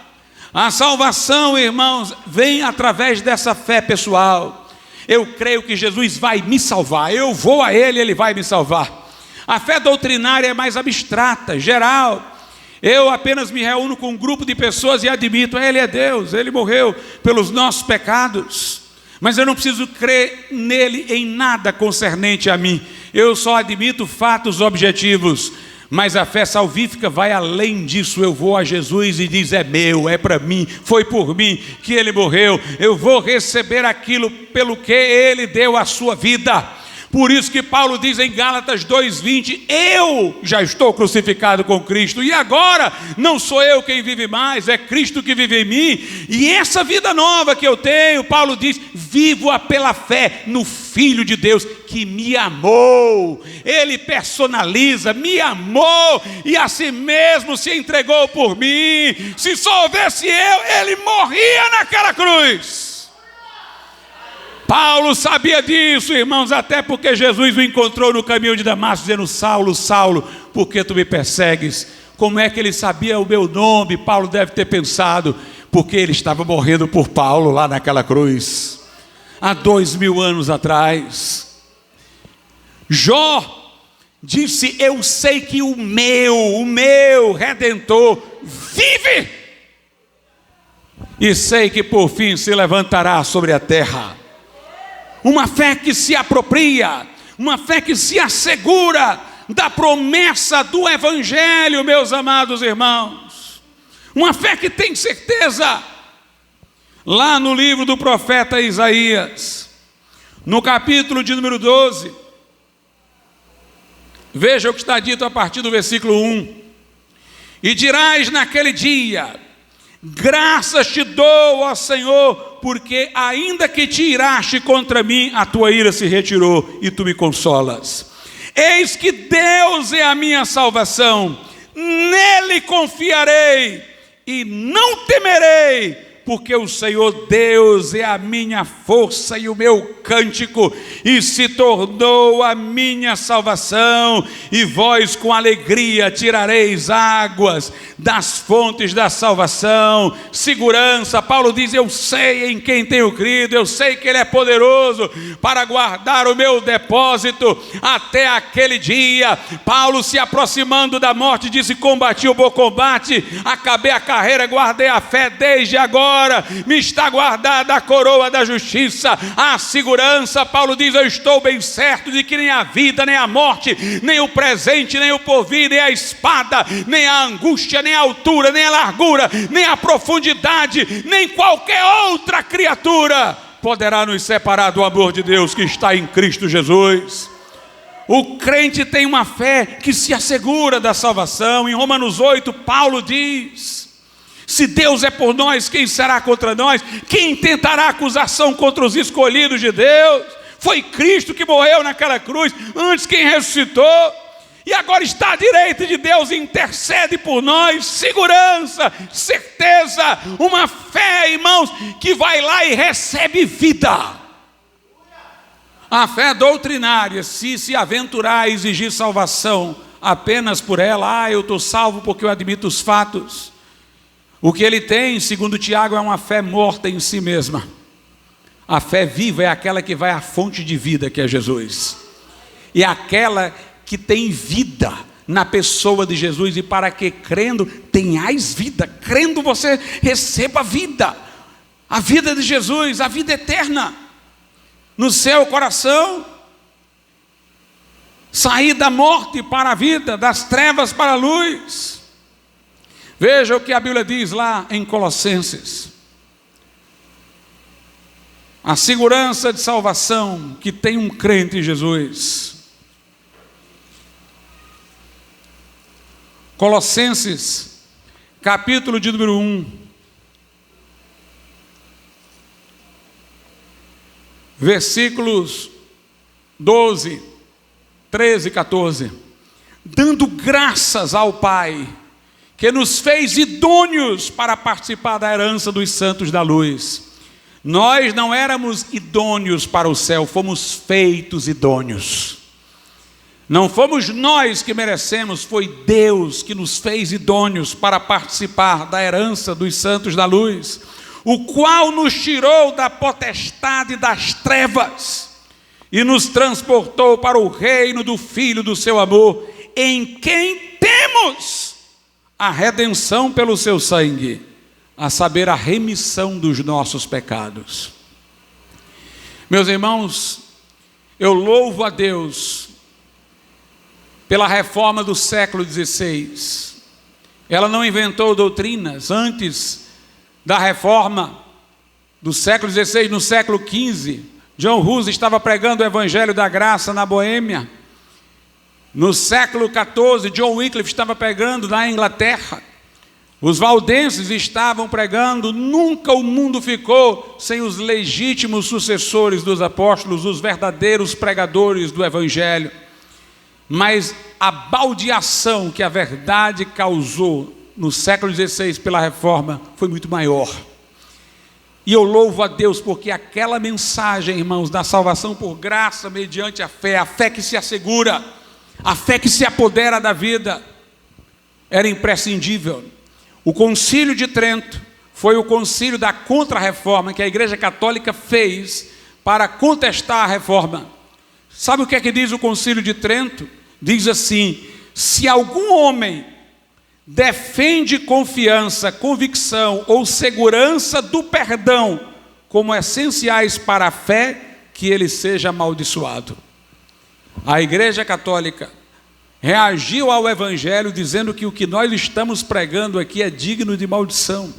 [SPEAKER 1] A salvação, irmãos, vem através dessa fé pessoal. Eu creio que Jesus vai me salvar, eu vou a Ele, Ele vai me salvar. A fé doutrinária é mais abstrata, geral. Eu apenas me reúno com um grupo de pessoas e admito: Ele é Deus, Ele morreu pelos nossos pecados. Mas eu não preciso crer nele em nada concernente a mim. Eu só admito fatos objetivos. Mas a fé salvífica vai além disso. Eu vou a Jesus e diz: é meu, é para mim, foi por mim que ele morreu. Eu vou receber aquilo pelo que ele deu a sua vida. Por isso que Paulo diz em Gálatas 2:20: eu já estou crucificado com Cristo, e agora não sou eu quem vive mais, é Cristo que vive em mim. E essa vida nova que eu tenho, Paulo diz, vivo-a pela fé no Filho de Deus que me amou. Ele personaliza: me amou e a si mesmo se entregou por mim. Se só houvesse eu, ele morria naquela cruz. Paulo sabia disso, irmãos, até porque Jesus o encontrou no caminho de Damasco, dizendo: Saulo, Saulo, por que tu me persegues? Como é que ele sabia o meu nome? Paulo deve ter pensado: porque ele estava morrendo por Paulo lá naquela cruz, há 2000 anos atrás. Jó disse: eu sei que o meu Redentor vive, e sei que por fim se levantará sobre a terra. Uma fé que se apropria, uma fé que se assegura da promessa do Evangelho, meus amados irmãos. Uma fé que tem certeza. Lá no livro do profeta Isaías, no capítulo de número 12, veja o que está dito a partir do versículo 1. E dirás naquele dia: graças te dou, ó Senhor, porque ainda que te iraste contra mim, a tua ira se retirou e tu me consolas. Eis que Deus é a minha salvação, nele confiarei e não temerei, porque o Senhor Deus é a minha força e o meu cântico, e se tornou a minha salvação. E vós com alegria tirareis águas das fontes da salvação. Segurança, Paulo diz: eu sei em quem tenho crido, eu sei que ele é poderoso para guardar o meu depósito até aquele dia. Paulo, se aproximando da morte, disse: combati o bom combate, acabei a carreira, guardei a fé. Desde agora me está guardada a coroa da justiça, a segurança. Paulo diz: eu estou bem certo de que nem a vida, nem a morte, nem o presente, nem o porvir, nem a espada, nem a angústia, nem a altura, nem a largura, nem a profundidade, nem qualquer outra criatura poderá nos separar do amor de Deus que está em Cristo Jesus. O crente tem uma fé que se assegura da salvação. Em Romanos 8, Paulo diz: se Deus é por nós, quem será contra nós? Quem tentará acusação contra os escolhidos de Deus? Foi Cristo que morreu naquela cruz, antes quem ressuscitou, e agora está à direita de Deus e intercede por nós. Segurança, certeza, uma fé, irmãos, que vai lá e recebe vida. A fé doutrinária, se aventurar a exigir salvação apenas por ela: eu estou salvo porque eu admito os fatos. O que ele tem, segundo Tiago, é uma fé morta em si mesma. A fé viva é aquela que vai à fonte de vida, que é Jesus. E aquela que tem vida na pessoa de Jesus. E para que crendo tenhais vida, crendo você receba vida. A vida de Jesus, a vida eterna no seu coração. Sair da morte para a vida, das trevas para a luz. Veja o que a Bíblia diz lá em Colossenses. a segurança de salvação que tem um crente em Jesus. Colossenses, capítulo de número 1, versículos 12, 13 e 14. Dando graças ao Pai, que nos fez idôneos para participar da herança dos santos da luz. Nós não éramos idôneos para o céu, fomos feitos idôneos. Não fomos nós que merecemos, foi Deus que nos fez idôneos para participar da herança dos santos da luz, o qual nos tirou da potestade das trevas e nos transportou para o reino do Filho do seu amor, em quem temos a redenção pelo seu sangue, a saber, a remissão dos nossos pecados. Meus irmãos, eu louvo a Deus pela reforma do século XVI. Ela não inventou doutrinas. Antes da reforma do século XVI, no século XV, John Hus estava pregando o evangelho da graça na Boêmia. No século XIV, John Wycliffe estava pregando na Inglaterra. Os valdenses estavam pregando. Nunca o mundo ficou sem os legítimos sucessores dos apóstolos, os verdadeiros pregadores do evangelho. Mas a baldeação que a verdade causou no século XVI pela reforma foi muito maior. E eu louvo a Deus porque aquela mensagem, irmãos, da salvação por graça mediante a fé que se assegura, a fé que se apodera da vida, era imprescindível. O Concílio de Trento foi o concílio da contra-reforma que a Igreja Católica fez para contestar a reforma. Sabe o que é que diz o Concílio de Trento? Diz assim: se algum homem defende confiança, convicção ou segurança do perdão como essenciais para a fé, que ele seja amaldiçoado. A Igreja Católica reagiu ao Evangelho dizendo que o que nós estamos pregando aqui é digno de maldição.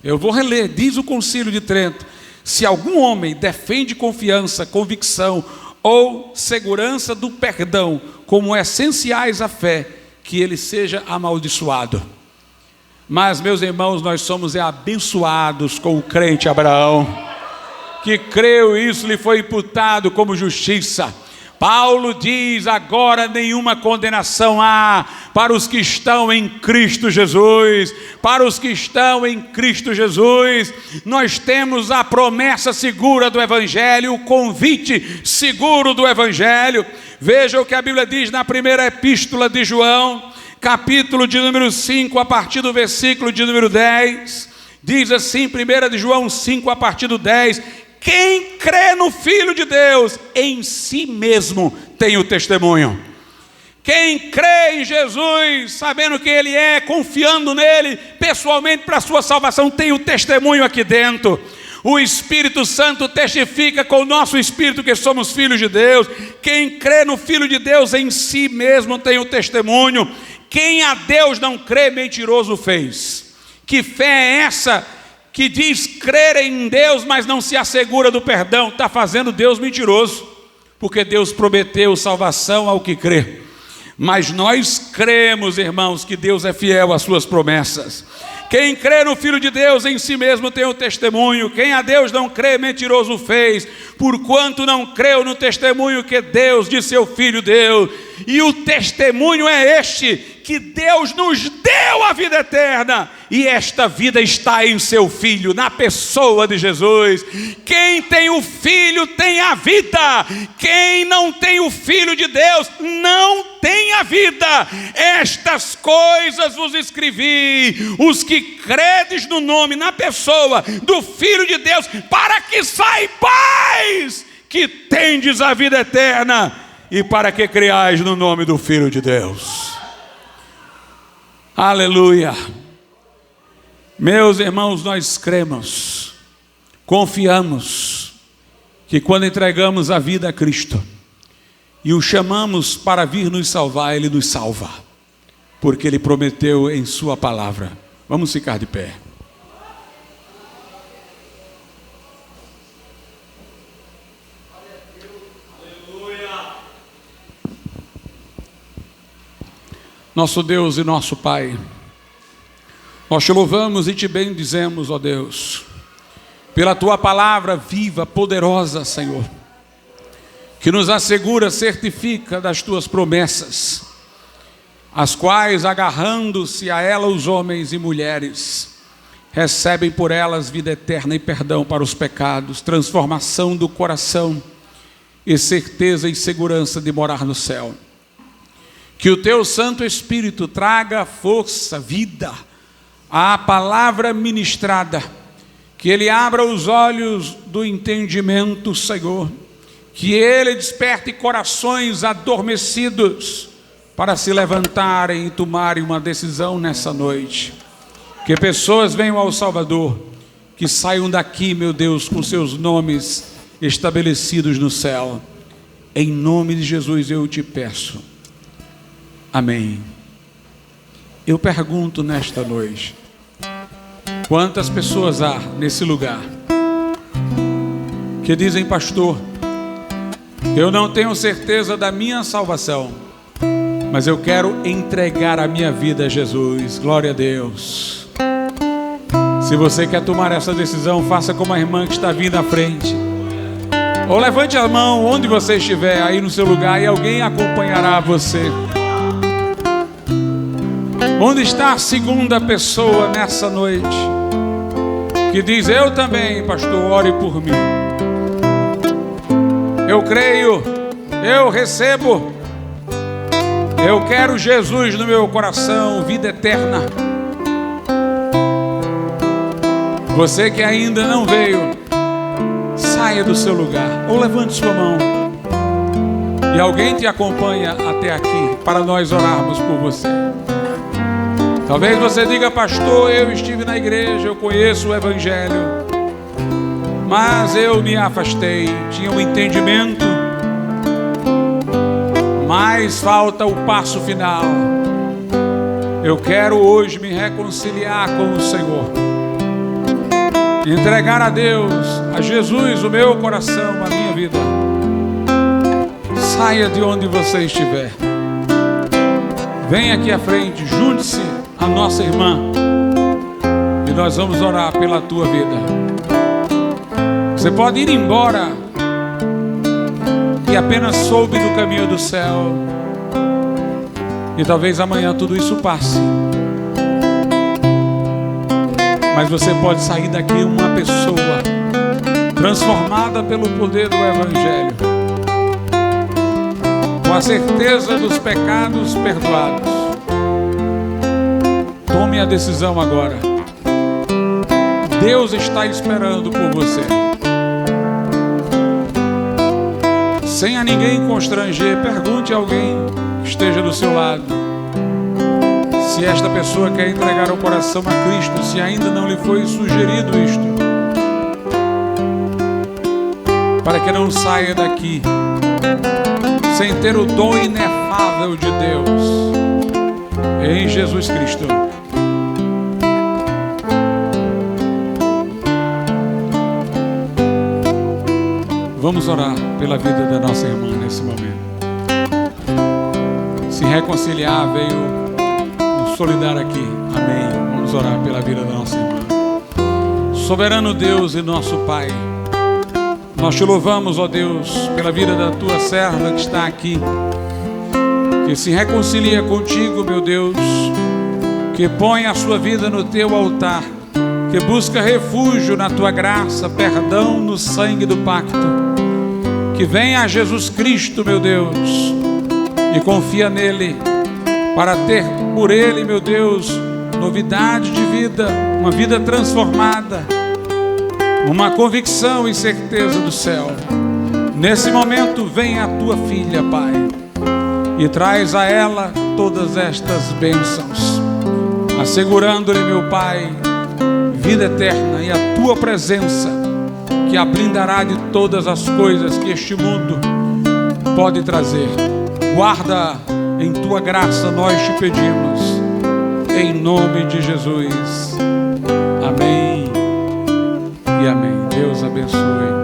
[SPEAKER 1] Eu vou reler, diz o Concílio de Trento: se algum homem defende confiança, convicção ou segurança do perdão como essenciais à fé, que ele seja amaldiçoado. Mas, meus irmãos, nós somos abençoados com o crente Abraão, que creu e isso lhe foi imputado como justiça. Paulo diz: agora nenhuma condenação há para os que estão em Cristo Jesus. Para os que estão em Cristo Jesus, nós temos a promessa segura do Evangelho, o convite seguro do Evangelho. Veja o que a Bíblia diz na primeira epístola de João, capítulo de número 5, a partir do versículo de número 10. Diz assim, 1 de João 5, a partir do 10: quem crê no Filho de Deus, em si mesmo tem o testemunho. Quem crê em Jesus, sabendo quem Ele é, confiando nele pessoalmente para a sua salvação, tem o testemunho aqui dentro. O Espírito Santo testifica com o nosso espírito que somos filhos de Deus. Quem crê no Filho de Deus, em si mesmo tem o testemunho. Quem a Deus não crê, mentiroso fez. Que fé é essa que diz crer em Deus, mas não se assegura do perdão? Está fazendo Deus mentiroso, porque Deus prometeu salvação ao que crê. Mas nós cremos, irmãos, que Deus é fiel às suas promessas. Quem crê no Filho de Deus, em si mesmo tem o testemunho. Quem a Deus não crê, mentiroso fez, porquanto não creu no testemunho que Deus de seu Filho deu. E o testemunho é este, que Deus nos deu a vida eterna, e esta vida está em seu Filho, na pessoa de Jesus. Quem tem o Filho tem a vida. Quem não tem o Filho de Deus não tem a vida. Estas coisas vos escrevi, os que credes no nome, na pessoa do Filho de Deus, para que saibais que tendes a vida eterna, e para que creais no nome do Filho de Deus. Aleluia. Meus irmãos, nós cremos, confiamos que quando entregamos a vida a Cristo e o chamamos para vir nos salvar, Ele nos salva, porque Ele prometeu em sua palavra. Vamos ficar de pé. nosso Deus e nosso Pai, nós te louvamos e te bendizemos, ó Deus, pela tua palavra viva, poderosa, Senhor, que nos assegura, certifica das tuas promessas, as quais, agarrando-se a ela os homens e mulheres, recebem por elas vida eterna e perdão para os pecados, transformação do coração e certeza e segurança de morar no céu. Que o teu Santo Espírito traga força, vida à palavra ministrada, que ele abra os olhos do entendimento, Senhor, que ele desperte corações adormecidos para se levantarem e tomarem uma decisão nessa noite. Que pessoas venham ao Salvador, que saiam daqui, meu Deus, com seus nomes estabelecidos no céu. Em nome de Jesus eu te peço. Amém. Eu pergunto nesta noite, quantas pessoas há nesse lugar que dizem: pastor, eu não tenho certeza da minha salvação, mas eu quero entregar a minha vida a Jesus. Glória a Deus. Se você quer tomar essa decisão, faça como a irmã que está vindo à frente, ou levante a mão onde você estiver aí no seu lugar, e alguém acompanhará você. Onde está a segunda pessoa nessa noite que diz: eu também, pastor, ore por mim, eu creio, eu recebo, eu quero Jesus no meu coração, vida eterna. Você que ainda não veio, saia do seu lugar ou levante sua mão e alguém te acompanha até aqui para nós orarmos por você. Talvez você diga: pastor, eu estive na igreja, eu conheço o evangelho, mas eu me afastei, tinha um entendimento, mas falta o passo final. Eu quero hoje me reconciliar com o Senhor, entregar a Deus, a Jesus, o meu coração, a minha vida. Saia de onde você estiver, venha aqui à frente, junte-se a nossa irmã e nós vamos orar pela tua vida. Você pode ir embora e apenas soube do caminho do céu, e talvez amanhã tudo isso passe, mas você pode sair daqui uma pessoa transformada pelo poder do evangelho, com a certeza dos pecados perdoados. Tome a decisão agora. Deus está esperando por você. Sem a ninguém constranger, pergunte a alguém que esteja do seu lado se esta pessoa quer entregar o coração a Cristo, se ainda não lhe foi sugerido isto, para que não saia daqui sem ter o dom inefável de Deus em Jesus Cristo. Vamos orar pela vida da nossa irmã nesse momento. Se reconciliar, veio nos solidar aqui. Amém. Vamos orar pela vida da nossa irmã. Soberano Deus e nosso Pai, nós te louvamos, ó Deus, pela vida da tua serva que está aqui, que se reconcilia contigo, meu Deus, que põe a sua vida no teu altar, que busca refúgio na tua graça, perdão no sangue do pacto, que vem a Jesus Cristo, meu Deus, e confia nele, para ter por ele, meu Deus, novidade de vida, uma vida transformada, uma convicção e certeza do céu. Nesse momento vem a tua filha, Pai, e traz a ela todas estas bênçãos, assegurando-lhe, meu Pai, vida eterna e a tua presença, que a blindará de todas as coisas que este mundo pode trazer. Guarda em tua graça, nós te pedimos, em nome de Jesus. Amém e amém. Deus abençoe.